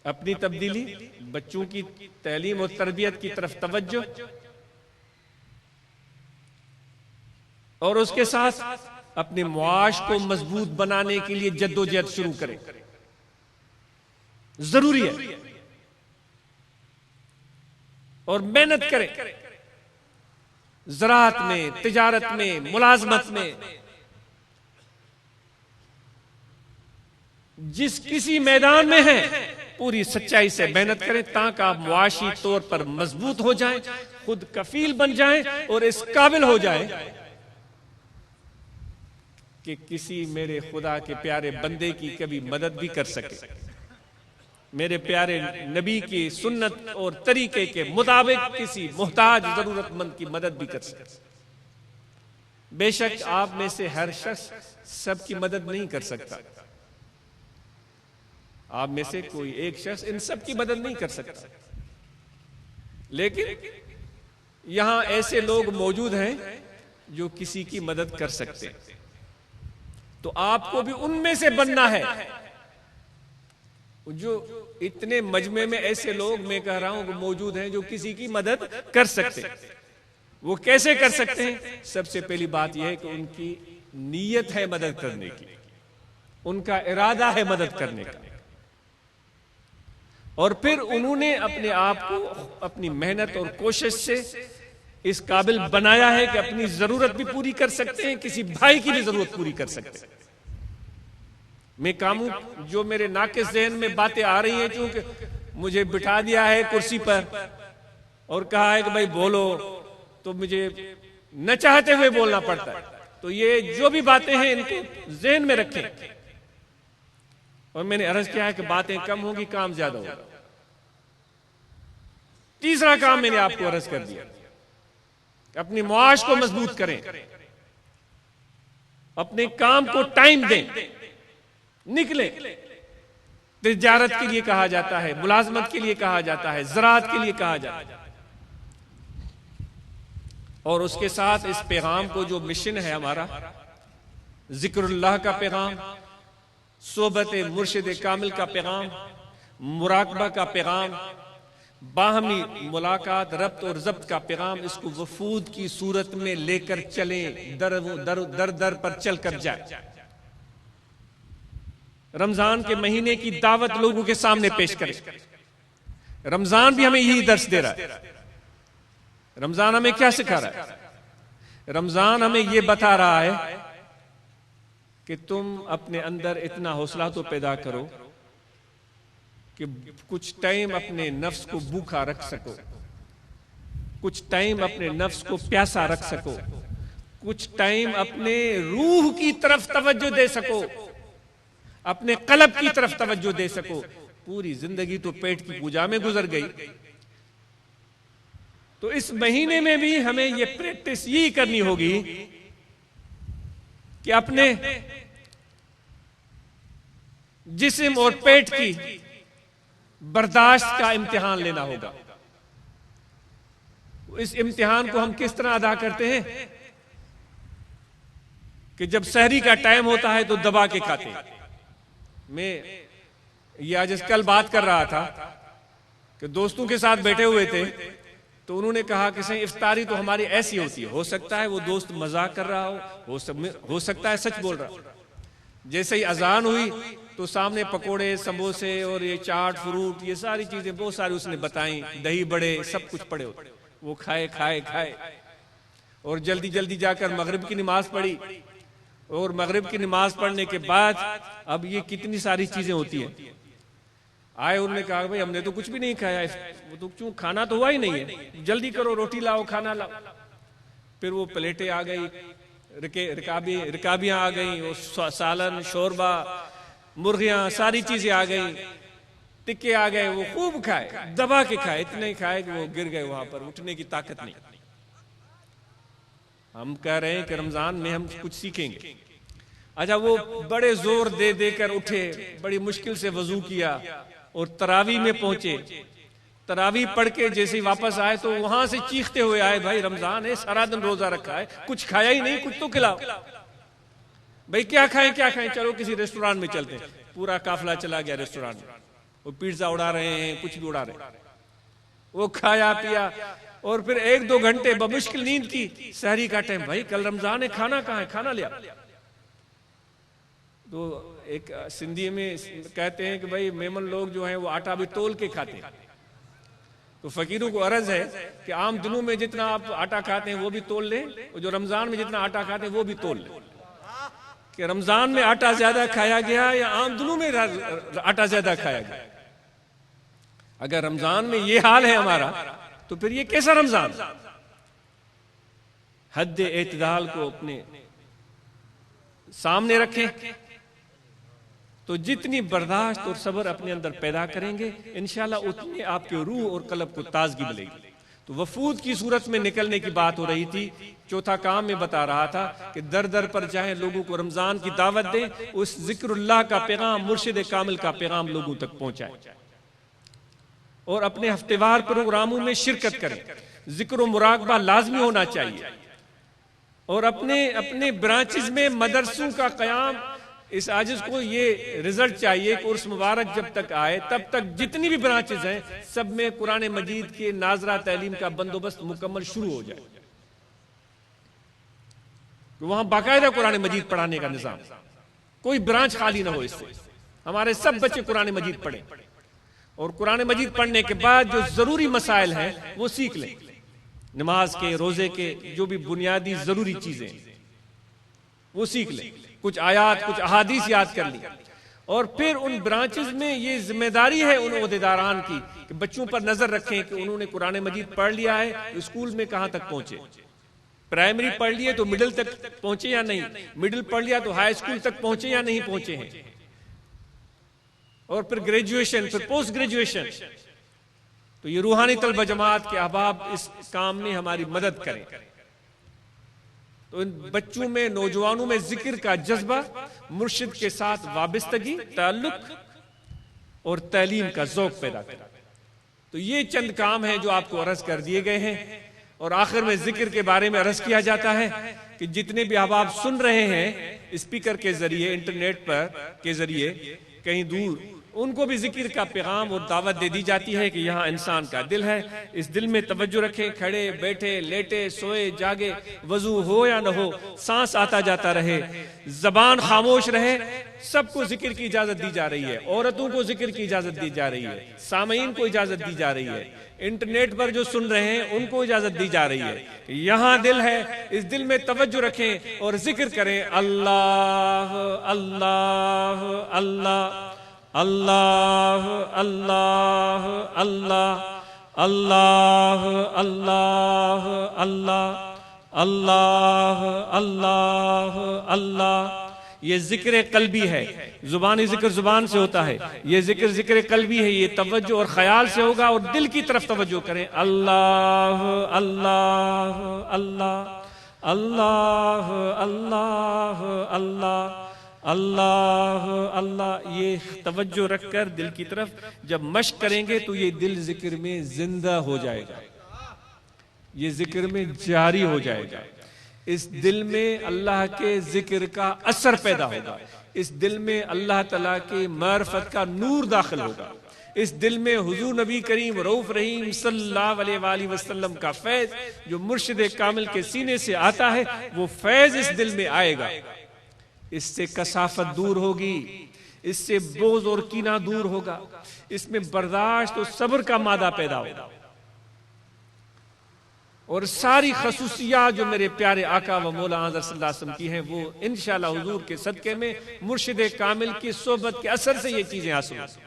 अपनी तब्दीली, बच्चों की तालीम और तरबियत की तरफ तवज्जो, और उसके साथ अपने मुआश को मजबूत बनाने के लिए जद्दोजहद शुरू करें, जरूरी है। और मेहनत करें, ज़राअत में, तिजारत में, मुलाजमत में, जिस किसी मैदान में है पूरी सच्चाई से मेहनत करें ताकि आप मुआशी तौर पर मजबूत हो जाएं, खुद कफील बन जाएं और इस काबिल हो जाएं कि किसी मेरे खुदा के प्यारे बंदे की कभी मदद भी कर सके, मेरे प्यारे नबी की सुन्नत और तरीके के मुताबिक किसी मुहताज जरूरतमंद की मदद भी कर सके। बेशक आप में से हर शख्स सबकी मदद नहीं कर सकता, आप में से कोई एक शख्स इन सब की मदद नहीं कर सकता, लेकिन यहां ऐसे लोग मौजूद हैं जो किसी की मदद कर सकते हैं। तो आपको भी उनमें से बनना है। जो इतने मजमे में ऐसे लोग मैं कह रहा हूं कि मौजूद हैं जो किसी की मदद कर सकते हैं। वो कैसे कर सकते हैं? सबसे पहली बात यह है कि उनकी नीयत है मदद करने की, उनका इरादा है मदद करने का, और फिर उन्होंने अपने आप को अपनी मेहनत और कोशिश से इस काबिल बनाया है कि अपनी जरूरत भी पूरी कर सकते हैं, किसी भाई की भी जरूरत पूरी कर सकते हैं। मैं कामू जो मेरे नाकिस ज़हन में बातें आ रही हैं, क्योंकि मुझे बिठा दिया है कुर्सी पर और कहा है कि भाई बोलो, तो मुझे न चाहते हुए बोलना पड़ता है। तो ये जो भी बातें हैं इनको ज़हन में रखें। और मैंने अर्ज किया है कि बातें कम होंगी, काम ज्यादा होगा। तीसरा काम मैंने आपको अर्ज कर दिया, अपनी मुआश को मजबूत करें, अपने काम को टाइम दें, निकले। तिजारत के लिए कहा जाता है, मुलाजमत के लिए कहा जाता है, ज़राअत के लिए कहा जाता है। और उसके साथ इस पैगाम को, जो मिशन है हमारा, जिक्रुल्लाह का पैगाम, सोबत मुर्शिद कामिल का पैगाम, मुराकबा का पैगाम, बाहमी मुलाकात, रब्त और जब्त का पैगाम, इसको वफूद की सूरत में लेकर चलें, दर दर पर चल कर जाए। रमजान के महीने की दावत लोगों के सामने पेश करें। रमजान भी हमें यही दर्स दे रहा है। रमजान हमें क्या सिखा रहा है? रमजान हमें यह बता रहा है कि तुम अपने अंदर इतना हौसला तो पैदा करो कि कुछ टाइम अपने नफ्स को भूखा रख सको, कुछ टाइम अपने नफ्स को प्यासा रख सको, कुछ टाइम अपने रूह की तरफ तवज्जो दे सको, अपने कल्ब की तरफ तवज्जो दे सको। पूरी जिंदगी तो पेट की पूजा में गुजर गई, तो इस महीने में भी हमें यह प्रैक्टिस यही करनी होगी कि अपने जिस्म और पेट की बर्दाश्त का इम्तिहान लेना होगा। इस इम्तिहान को हम किस तरह अदा करते हैं कि जब सहरी का टाइम होता है तो दबा के खाते हैं, मैं ये आज कल बात कर रहा था कि दोस्तों के साथ बैठे हुए थे, तो उन्होंने कहा कि सही इफ्तारी तो हमारी ऐसी होती है। हो सकता है वो दोस्त मजाक कर रहा हो सकता है सच बोल रहा हो। जैसे ही अजान हुई तो सामने पकोड़े, समोसे और ये चाट, फ्रूट, ये सारी चीजें बहुत सारी उसने बताई, दही बड़े, सब कुछ पड़े होते। वो खाए और जल्दी जल्दी जाकर मगरिब की नमाज पढ़ी। और मगरिब की नमाज पढ़ने के बाद अब ये कितनी सारी चीजें होती हैं। आए, उन्होंने कहा भाई हमने तो कुछ भी नहीं खाया, वो तो क्यों, खाना तो हुआ ही नहीं है, जल्दी करो, रोटी लाओ, खाना लाओ। फिर वो प्लेटें आ गई, रिकाबियां आ गई, वो सालन, शोरबा, मुर्गियां, सारी चीजें आ गई, टिक्के आ गए। वो खूब खाए, दबा के खाए, इतने खाए कि वो गिर गए, वहां पर उठने की ताकत नहीं। हम कह रहे हैं कि रमजान में हम कुछ सीखेंगे। अच्छा, वो बड़े जोर दे देकर उठे, बड़ी मुश्किल से वजू किया और तरावी में पहुंचे। तरावी पढ़ के जैसे ही वापस आए तो वहां से चीखते हुए आए, भाई रमजान है, सारा दिन रोजा रखा है, कुछ खाया ही नहीं, कुछ तो खिलाओ। भाई क्या खाएं, चलो किसी रेस्टोरेंट में चलते हैं। पूरा काफिला चला गया रेस्टोरेंट में, वो पिज्जा उड़ा रहे हैं, कुछ भी उड़ा रहे हैं। वो खाया पिया और फिर 1-2 घंटे बमुश्किल नींद की। सहरी का टाइम, भाई कल रमजान है, खाना कहाँ है, खाना लिया। तो एक सिंधी में कहते हैं कि भाई मेमन लोग जो हैं वो आटा भी तोल के खाते हैं। तो फकीरों को अर्ज है कि आम दिनों में जितना आप आटा खाते हैं वो भी तोल लें, और जो रमजान में जितना आटा खाते हैं वो भी तोल लें। कि रमजान में आटा ज्यादा खाया गया या आम दिनों में आटा ज्यादा खाया गया। अगर रमजान में ये हाल है हमारा, तो फिर ये कैसा रमजान। हद एतदाल को अपने सामने रखें, तो जितनी बर्दाश्त और सब्र अपने अंदर पैदा करेंगे, इंशाल्लाह उतनी आपके रूह और कल्ब को ताजगी मिलेगी। तो वफूद की सूरत में निकलने की बात हो रही थी। चौथा काम में बता रहा था कि दर दर पर चाहे लोगों को रमजान की दावत दें, उस जिक्रुल्लाह का पैगाम, मुर्शिद कामिल का पैगाम लोगों तक पहुंचाए और अपने हफ्तेवार प्रोग्रामों में शिरकत करें। जिक्र मुराकबा लाजमी होना चाहिए और अपने अपने ब्रांचेस में मदरसों का कयाम। इस आजिज को ये रिजल्ट चाहिए कि उर्स मुबारक जब तक आए तब तक जितनी भी ब्रांचेस हैं सब में कुरान मजीद के नाजरा तालीम का बंदोबस्त मुकम्मल शुरू हो जाए। तो वहां बाकायदा कुरान मजीद पढ़ाने का निजाम, कोई ब्रांच खाली ना हो। इससे हमारे सब बच्चे कुरान मजीद पढ़ें और कुरान मजीद पढ़ने के बाद जो जरूरी मसाइल हैं वो सीख लें। नमाज के, रोजे के, जो भी बुनियादी जरूरी चीजें वो सीख लें। कुछ आयात, कुछ अहादीस याद कर ली। और फिर उन ब्रांचेस में ये जिम्मेदारी है उन ओहदेदारान की कि बच्चों पर नजर रखें कि उन्होंने कुरान मजीद पढ़ लिया है, तो स्कूल में कहां तक पहुंचे। प्राइमरी पढ़ लिए तो मिडिल तक पहुंचे या नहीं, मिडिल पढ़ लिया तो हाई स्कूल तक पहुंचे या नहीं पहुंचे हैं, और फिर ग्रेजुएशन, फिर पोस्ट ग्रेजुएशन। तो ये रूहानी तलबा जमात के अहबाब इस काम में हमारी मदद करें। तो इन बच्चों में, नौजवानों में जिक्र का जज्बा, मुर्शिद के साथ वाबस्तगी, ताल्लुक और तालीम का ज़ौक़ पैदा करें। तो ये चंद काम हैं जो आपको अर्ज कर दिए गए हैं। और आखिर में जिक्र के बारे में अर्ज किया जाता है कि जितने भी अहबाब सुन रहे हैं स्पीकर के जरिए, इंटरनेट पर के जरिए कहीं दूर, उनको भी जिक्र का पैगाम और दावत दे दी जाती है कि यहाँ इंसान का दिल है, इस दिल में तवज्जो रखें। खड़े बैठे, लेटे, सोए, जागे, वजू हो या न हो, सांस आता जाता रहे, जबान खामोश रहे, सबको जिक्र की इजाजत दी जा रही है। औरतों को जिक्र की इजाजत दी जा रही है, सामईन को इजाजत दी जा रही है, इंटरनेट पर जो सुन रहे हैं उनको इजाजत दी जा रही है। यहाँ दिल है, इस दिल में तवज्जो रखें और जिक्र करें। अल्लाह अल्लाह अल्लाह अल्लाह अल्लाह अल्लाह अल्लाह अल्लाह अल्लाह अल्लाह अल्लाह अल्लाह। ये जिक्र कल्बी है, जुबानी जिक्र जुबान से होता है, ये जिक्र जिक्र कल्बी है, ये तवज्जो और ख्याल से होगा और दिल की तरफ तवज्जो करें। अल्लाह अल्लाह अल्लाह अल्लाह अल्लाह अल्लाह अल्लाह अल्लाह। ये तवज्जो रखकर दिल की तरफ जब मश्क करेंगे तो ये दिल जिक्र में जिंदा हो जाएगा, ये जिक्र में जारी हो जाएगा। इस दिल में अल्लाह के जिक्र का असर पैदा होगा, इस दिल में अल्लाह ताला के मारिफत का नूर दाखिल होगा, इस दिल में हुजूर नबी करीम रऊफ रहीम सल्लल्लाहु अलैहि वसल्लम का फैज जो मुर्शिद कामिल के सीने से आता है, वो फैज इस दिल में आएगा। इससे कसाफत दूर होगी, इससे बोझ और कीना दूर होगा, इसमें बर्दाश्त और सब्र का मादा पैदा होगा, और सारी खसूसियात जो मेरे प्यारे आका व मौला हज़रत सल्लल्लाहु अलैहि वसल्लम की हैं, वो इंशाअल्लाह हुजूर के सदके में मुर्शिद कामिल की सोहबत के असर से ये चीजें हासिल होंगी।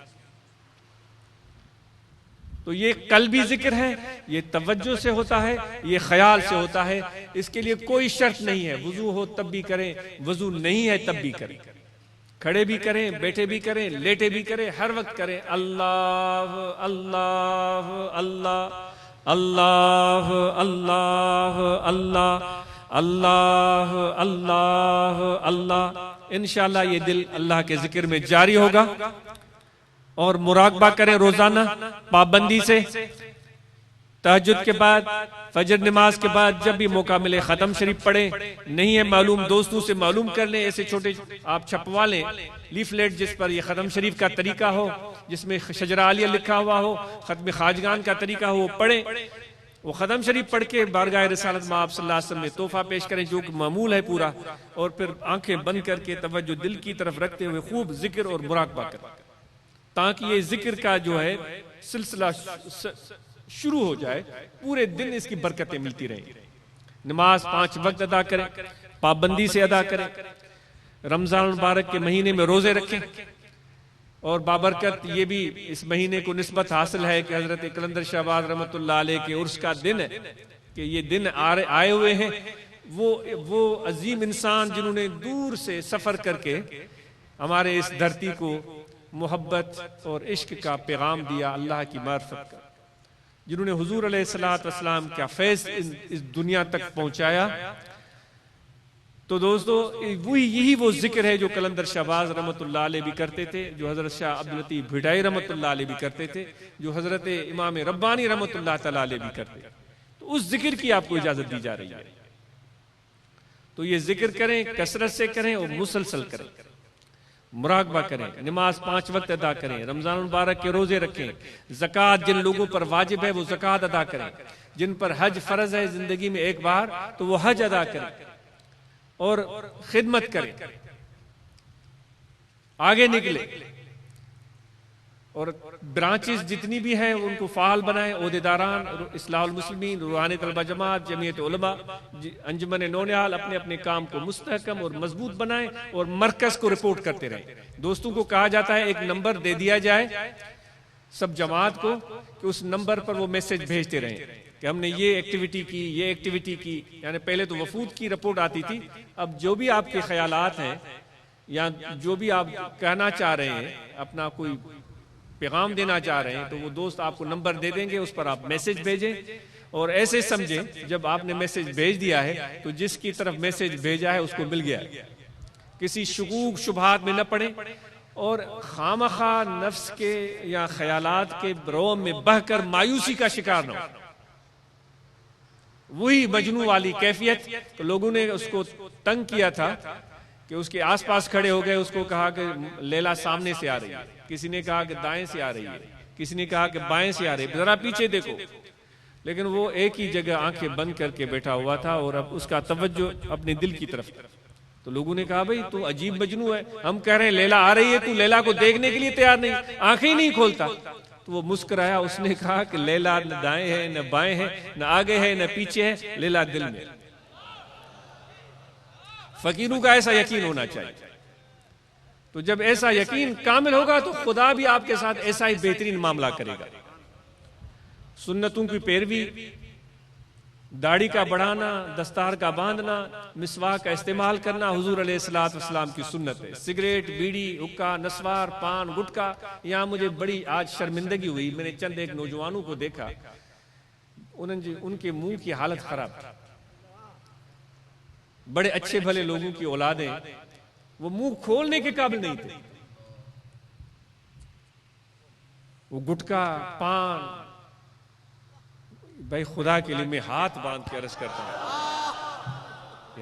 तो ये कल्बी जिक्र है, ये तवज्जो से होता है, ये ख्याल से होता है। इसके लिए कोई शर्त नहीं है, वुजू हो तब भी करें, वुजू नहीं है तब भी करें, खड़े भी करें, बैठे भी करें, लेटे भी करें, हर वक्त करें। अल्लाह अल्लाह अल्लाह अल्लाह अल्लाह अल्लाह अल्लाह अल्लाह अल्लाह। इंशाअल्लाह ये दिल अल्लाह के जिक्र में जारी होगा। और मुराकबा करें रोजाना पाबंदी से, तहज्जुद के बाद, फजर नमाज के बाद, जब भी मौका मिले खत्म शरीफ पढ़ें। नहीं है मालूम, दोस्तों से मालूम कर लें, ऐसे छोटे आप छपवा लें लीफलेट जिस पर ये खत्म शरीफ का तरीका हो, जिसमें शजरा आलिया लिखा हुआ हो, खत्म खाजगान का तरीका हो, वो पढ़ें। वो खत्म शरीफ पढ़ के बारगाह रिसालत में आप सल्लल्लाहु अलैहि वसल्लम में तोहफा पेश करें, जो कि मामूल है पूरा, और फिर आंखें बंद करके तवज्जो दिल की तरफ रखते हुए खूब जिक्र और मुराकबा करें, ताकि ये जिक्र का जो है सिलसिला शुरू हो जाए, पूरे दिन इसकी बरकतें मिलती रहें। नमाज 5 वक्त अदा करें, पाबंदी से अदा करें, रमजान मुबारक के महीने में रोजे रखें। और बाबरकत ये भी इस महीने को निस्बत हासिल है कि हजरत कलंदर शहबाज रहमतुल्लाह अलैह के उर्स का दिन है, कि ये दिन आए हुए हैं। वो अजीम इंसान जिन्होंने दूर से सफर करके हमारे इस धरती को मोहब्बत और इश्क का पैगाम दिया, अल्लाह की मार्फत का, जिन्होंने हुजूर अलैहिस्सलातु वस्सलाम का फैज़ इस दुनिया तक पहुंचाया। तो दोस्तों, यही वो जिक्र है जो कलंदर शहबाज रहमतुल्लाह अलैह भी करते थे, जो हजरत शाह अब्दुल लतीफ भिडाई रहमतुल्लाह अलैह भी करते थे, जो हजरत इमाम रब्बानी रहमतुल्लाह तआला अलैह भी करते। तो उस जिक्र की आपको इजाजत दी जा रही है। तो ये जिक्र करें, कसरत से करें और मुसलसल करें, मुराकबा करें, नमाज 5 वक्त अदा करें, रमजान मुबारक के रोजे रखें, ज़कात जिन लोगों पर वाजिब है वो ज़कात अदा करें, जिन पर हज फर्ज है जिंदगी में एक बार तो वो हज अदा करें, और खिदमत करें, आगे निकले, और ब्रांचेस जितनी भी हैं उनको फाल बनाएं, ओहदेदारान, इस्लाहुल मुस्लिमीन, रूहानी तलबा जमात, जमीयत उलमा, अंजुमन नौनिहाल अपने अपने काम को मुस्तहकम और मजबूत बनाएं, और मरकज को रिपोर्ट करते रहें। दोस्तों को कहा जाता है एक नंबर दे दिया जाए सब जमात को, कि उस नंबर पर वो मैसेज भेजते रहें कि हमने ये एक्टिविटी की, ये एक्टिविटी की। यानी पहले तो वफूद की रिपोर्ट आती थी, अब जो भी आपके ख्यालात हैं या जो भी आप कहना चाह रहे हैं, अपना कोई पैगाम देना चाह रहे हैं, तो वो दोस्त आपको नंबर दे देंगे, उस पर आप मैसेज भेजें। और ऐसे समझें जब आपने मैसेज भेज दिया है तो जिसकी तरफ मैसेज भेजा है उसको मिल गया, किसी शुकूक शुबहात में न पड़े, और खामखा नफ्स के या ख्यालात के रोम में बहकर मायूसी का शिकार न हो। वही मजनू वाली कैफियत, तो लोगों ने उसको तंग किया था कि उसके आसपास खड़े हो गए, उसको कहा कि लैला सामने से आ रही है, किसी ने कहा कि दाएं से आ रही है, किसी ने कहा कि बाएं से आ रही है, जरा पीछे देखो। लेकिन वो एक ही जगह आंखें बंद करके बैठा हुआ था, और अब उसका तवज्जो अपने दिल की तरफ। तो लोगों ने कहा भाई तू अजीब मजनू है, हम कह रहे हैं लैला आ रही है, तू लैला को देखने के लिए तैयार नहीं, आंखें ही नहीं खोलता। तो वो मुस्कुराया, उसने कहा कि लैला न दाएं है न बाएं है, न आगे है न पीछे है, लैला दिल में। फकीरों का ऐसा यकीन होना चाहिए। तो जब ऐसा यकीन कामिल होगा तो खुदा भी आपके साथ ऐसा ही बेहतरीन मामला करेगा। सुन्नतों की पैरवी, दाढ़ी का बढ़ाना, दस्तार का बांधना, मिसवाक का इस्तेमाल करना हुजूर अलैहिस्सलातु वस्सलाम की सुन्नत है। सिगरेट, बीड़ी, हुक्का, नस्वार, पान, गुटखा, यहाँ मुझे बड़ी आज शर्मिंदगी हुई। मैंने चंद एक नौजवानों को देखा, उनके मुंह की हालत खराब, बड़े अच्छे भले लोगों की औलादें, वो मुंह खोलने के काबिल नहीं थे। वो गुटखा, पान, भाई खुदा के लिए मैं हाथ बांध के अर्ज करता हूं,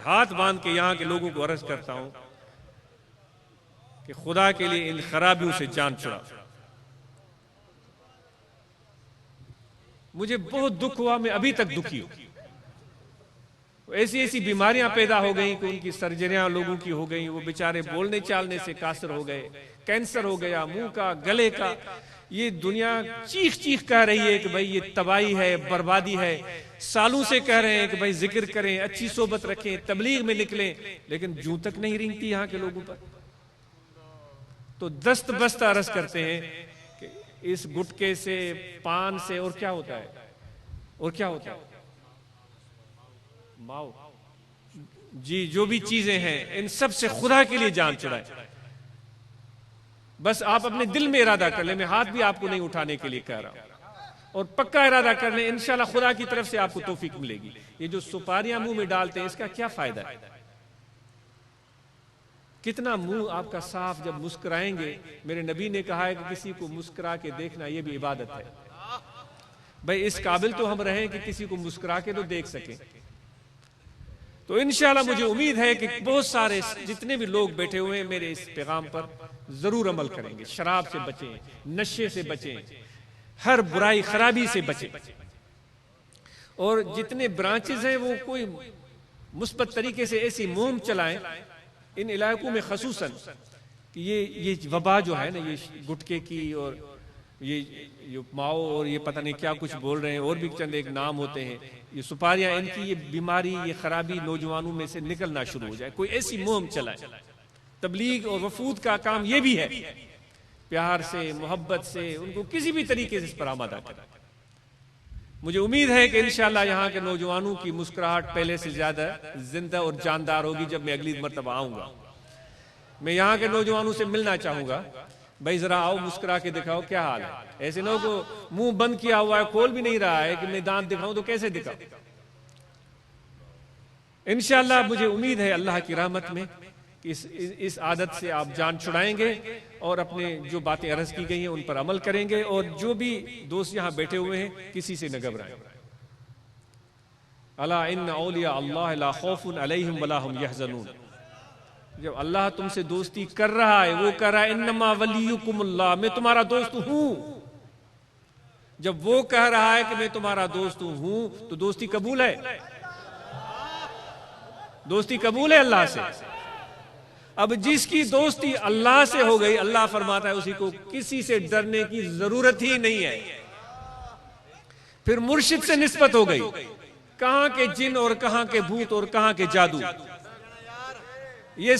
हाथ बांध के यहां के लोगों को अर्ज करता हूं कि खुदा के लिए इन खराबियों से जान छुड़ा। मुझे बहुत दुख हुआ, मैं अभी तक दुखी हूं। ऐसी ऐसी बीमारियां पैदा हो गई कि उनकी सर्जरियां लोगों की हो गई, वो बेचारे बोलने चालने से कासर हो गए, कैंसर हो गया मुंह का, गले का। ये दुनिया चीख चीख कह रही है कि भाई ये तबाही है, बर्बादी है। सालों से कह रहे हैं कि भाई जिक्र करें, अच्छी सोबत रखें, तबलीग में निकलें, लेकिन जूं तक नहीं रिंगती यहाँ के लोगों पर। तो दस्त बस्त अरज करते हैं कि इस गुटके से, पान से, और क्या होता है, और क्या होता है, माओ जी, जो भी चीजें हैं, इन सब से खुदा के लिए जान छुड़ाए। बस आप अपने दिल में इरादा कर ले, मैं हाथ भी आपको नहीं उठाने के लिए कह रहा हूं, और पक्का इरादा कर ले, इंशाल्लाह खुदा की तरफ से आपको तौफीक मिलेगी। ये जो सुपारियां मुंह में डालते हैं, इसका क्या फायदा है? कितना मुंह आपका साफ जब मुस्कुराएंगे। मेरे नबी ने कहा है कि किसी को मुस्कुरा के देखना ये भी इबादत है। भाई इस काबिल तो हम रहें कि किसी को मुस्कुरा के तो देख सकें। तो इंशाल्लाह मुझे उम्मीद है कि बहुत सारे जितने भी लोग बैठे हुए हैं मेरे इस पैगाम पर जरूर अमल करेंगे। शराब से बचें, नशे से बचें, हर बुराई खराबी से बचें, और जितने ब्रांचेस हैं वो कोई मुस्बत तरीके से ऐसी मुहिम चलाएं इन इलाकों में, खसूसन कि ये वबा जो है ना, ये गुटके की और ये माओ और ये पता नहीं क्या कुछ बोल रहे हैं, और भी चंद एक नाम होते हैं, ये सुपारियां, इनकी ये बीमारी, ये खराबी नौजवानों में से निकलना शुरू हो जाए। कोई ऐसी मुहिम चलाए। तबलीग और वफूद का काम ये भी है, प्यार से, मोहब्बत से उनको किसी भी तरीके से इस पर आमादा करें। मुझे उम्मीद है कि इंशाल्लाह यहाँ के नौजवानों की मुस्कुराहट पहले से ज्यादा जिंदा और जानदार होगी। जब मैं अगली मरतबा आऊंगा, मैं यहाँ के नौजवानों से मिलना चाहूंगा। भाई जरा आओ, मुस्कुरा के दिखाओ क्या हाल है। ऐसे ना हो मुंह बंद किया हुआ है, खोल भी नहीं रहा है कि मैं दांत दिखाऊं तो कैसे दिखाऊं। इंशाल्लाह मुझे उम्मीद है अल्लाह की रहमत में इस आदत से आप जान छुड़ाएंगे और अपने जो बातें अर्ज की गई हैं उन पर अमल करेंगे। और जो भी दोस्त यहाँ बैठे हुए हैं किसी से न घबराएं। अला इन्न औलिया अल्लाह ला खौफुन अलैहिम वला हुम यहज़नून। जब अल्लाह तुमसे दोस्ती कर रहा है, वो कह रहा है इन्नमा वलियुकुमुल्लाह, मैं तुम्हारा दोस्त हूं। जब वो कह रहा है कि मैं तुम्हारा दोस्त हूं, तो दोस्ती कबूल है, दोस्ती कबूल है अल्लाह से। अब जिसकी दोस्ती अल्लाह से हो गई, अल्लाह फरमाता है उसी को किसी से डरने की जरूरत ही नहीं है। फिर मुर्शिद से निस्बत हो गई, कहां के जिन और कहां के भूत और कहां के जादू, ये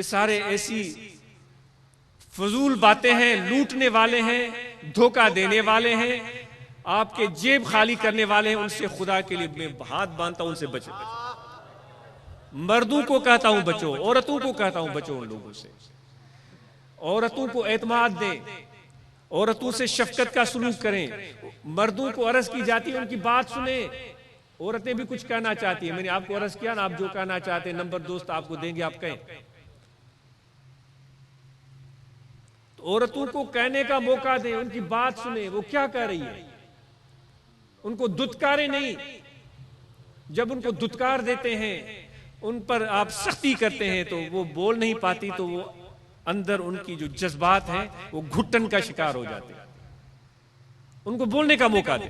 सारे ऐसी फजूल बातें हैं, लूटने वाले हैं, धोखा देने वाले हैं, आपके जेब खाली करने वाले हैं। उनसे खुदा के लिए मैं हाथ बांधता हूं, उनसे बचो। मर्दों को कहता हूं बचो, औरतों को कहता हूं बचो उन लोगों से। औरतों को एतमाद दें, औरतों से शफकत का सलूक करें। मर्दों को अर्ज की जाती है उनकी बात सुने, औरतें भी कुछ कहना चाहती है। मैंने आपको अर्ज किया ना, आप जो कहना चाहते हैं नंबर दोस्त आपको देंगे, आप कहें। तो औरतों को कहने का मौका दें, उनकी बात सुने, वो क्या कह रही है, उनको दुत्कारे नहीं। जब उनको दुत्कार देते हैं, उन पर आप सख्ती करते हैं, तो वो बोल नहीं पाती, तो वो अंदर उनकी जो जज्बात हैं वो घुटन का शिकार हो जाते हैं। उनको बोलने का मौका दें।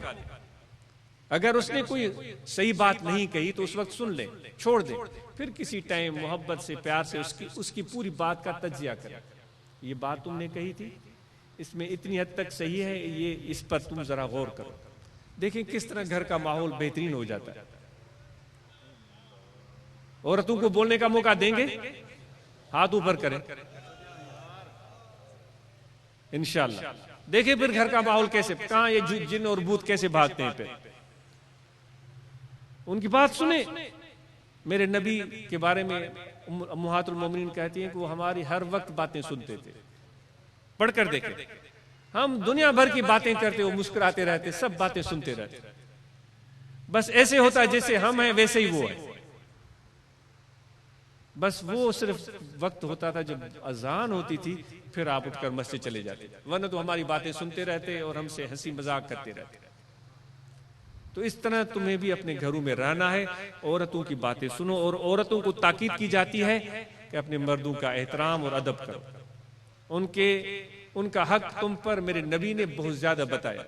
अगर उसने कोई सही बात नहीं कही तो उस वक्त सुन ले, छोड़ दे, फिर किसी टाइम मोहब्बत से, प्यार से उसकी पूरी बात का तज्जिया करें। ये बात तुमने कही थी, इसमें इतनी हद तक सही है, ये इस पर तुम जरा गौर करो। देखें किस तरह घर का माहौल बेहतरीन हो जाता है। औरतों को बोलने का मौका देंगे, हाथ ऊपर करें इंशाल्लाह। देखिए फिर घर का माहौल कैसे, कहां ये जिन और भूत कैसे भागते हैं। फिर उनकी बात सुने। मेरे नबी के बारे में उम्महातुल मोमिनीन कहती हैं कि वो हमारी हर वक्त बातें सुनते थे। पढ़कर देखें, हम दुनिया भर की बातें करते, वो मुस्कुराते रहते, सब बातें सुनते रहते। बस ऐसे होता है जैसे हम हैं वैसे ही वो है। बस वो सिर्फ वक्त होता था जब अजान होती थी, फिर आप उठकर मस्जिद चले जाते, वरना तो हमारी बातें सुनते रहते और हमसे हंसी मजाक करते रहते। तो इस तरह तुम्हें भी अपने घरों में रहना है, औरतों की बातें सुनो। और औरतों को ताकीद की जाती है कि अपने मर्दों का एहतराम और अदब करो। उनका हक तुम पर मेरे नबी ने बहुत ज्यादा बताया,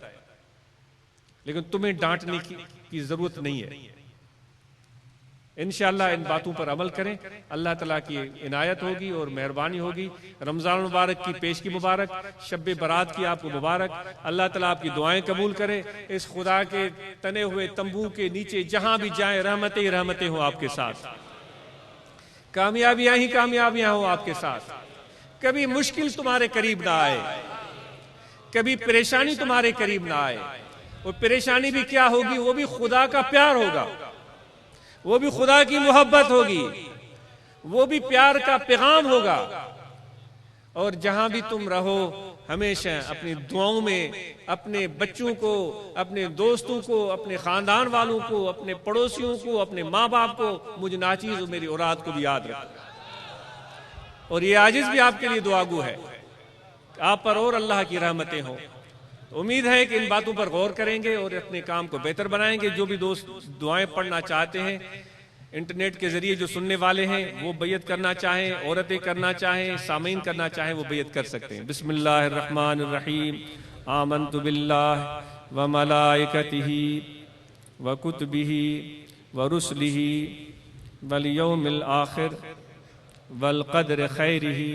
लेकिन तुम्हें डांटने की जरूरत नहीं है। इंशाअल्लाह इन बातों पर अमल करें, अल्लाह ताला की इनायत होगी और मेहरबानी होगी। रमजान मुबारक की पेशगी मुबारक, शब्बे बारात की आपको मुबारक। अल्लाह ताला आपकी दुआएं कबूल करे। इस खुदा के तने हुए तंबू के नीचे जहां भी जाएं रहमतें ही रहमतें हो आपके साथ, कामयाबियां ही कामयाबियां हो आपके साथ। कभी मुश्किल तुम्हारे करीब ना आए, कभी परेशानी तुम्हारे करीब ना आए। और परेशानी भी क्या होगी, वो भी खुदा का प्यार होगा, वो भी खुदा की मोहब्बत होगी, वो भी प्यार का पैगाम होगा। और जहां भी तुम रहो हमेशा अपनी दुआओं में अपने बच्चों को, अपने दोस्तों को, अपने खानदान वालों को, अपने पड़ोसियों को, अपने माँ बाप को, मुझ नाचीज और मेरी औलाद को भी याद रखो। और ये आजिज भी आपके लिए दुआगू है, आप पर और अल्लाह की रहमतें हो। तो उम्मीद है कि इन बातों पर गौर करेंगे और अपने काम को बेहतर बनाएंगे। जो भी दोस्त दुआएं पढ़ना चाहते हैं, इंटरनेट के जरिए जो सुनने वाले हैं वो बैयत करना चाहें, औरतें करना चाहें, सामीन करना चाहें, वो बैयत कर सकते हैं। बिस्मिल्लाहिर्रहमानिर्रहीम। आमन्तु बिल्लाहि व मलाइकतिही व कुतुबिही व रुसलिही वल यौमिल आखिर वल क़द्र खैरिही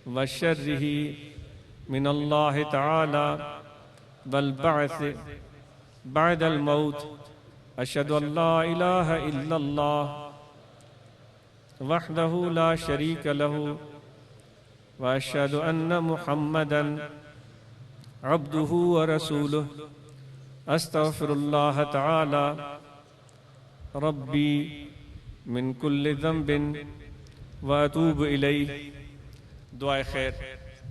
व शर्रिही मिनल्लाहि तआला वल बअस बअदल मौत। अशहदु अल्ला इलाहा इल्लल्लाह वहदहु ला शरीक लहु व अशहदु अन्न मुहम्मदन अब्दुहु व रसूलुहु। अस्तगफिरुल्लाह तआला रब्बी मिन कुल्लि ज़ंबिन व अतूबु इलैहि। दुआए खैर।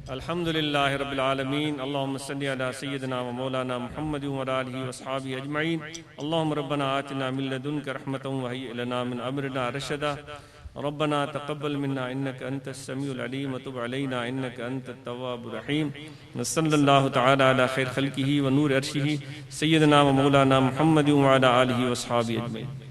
अल्हम्दुलिल्लाहि रब्बिल आलमीन। अल्लाहुम्मा सल्लि अला सय्यिदिना व मौलाना मुहम्मद व अला आलिहि व अस्हाबिहि अजमईन। अल्लाहुम्मा रब्बना आतिना मिन लदुनका रहमतन व हय्यि लना मिन अमरिना रशदा। रब्बना तक़ब्बल मिन्ना इन्नका अंतस समीउल अलीम व तुब अलैना इन्नका अंतत तव्वाबुर रहीम। सल्लल्लाहु तआला अला खैर खल्क़िही व नूर अर्शिही सय्यिदिना व मौलाना मुहम्मद व अला आलिहि व अस्हाबिहि अजमईन।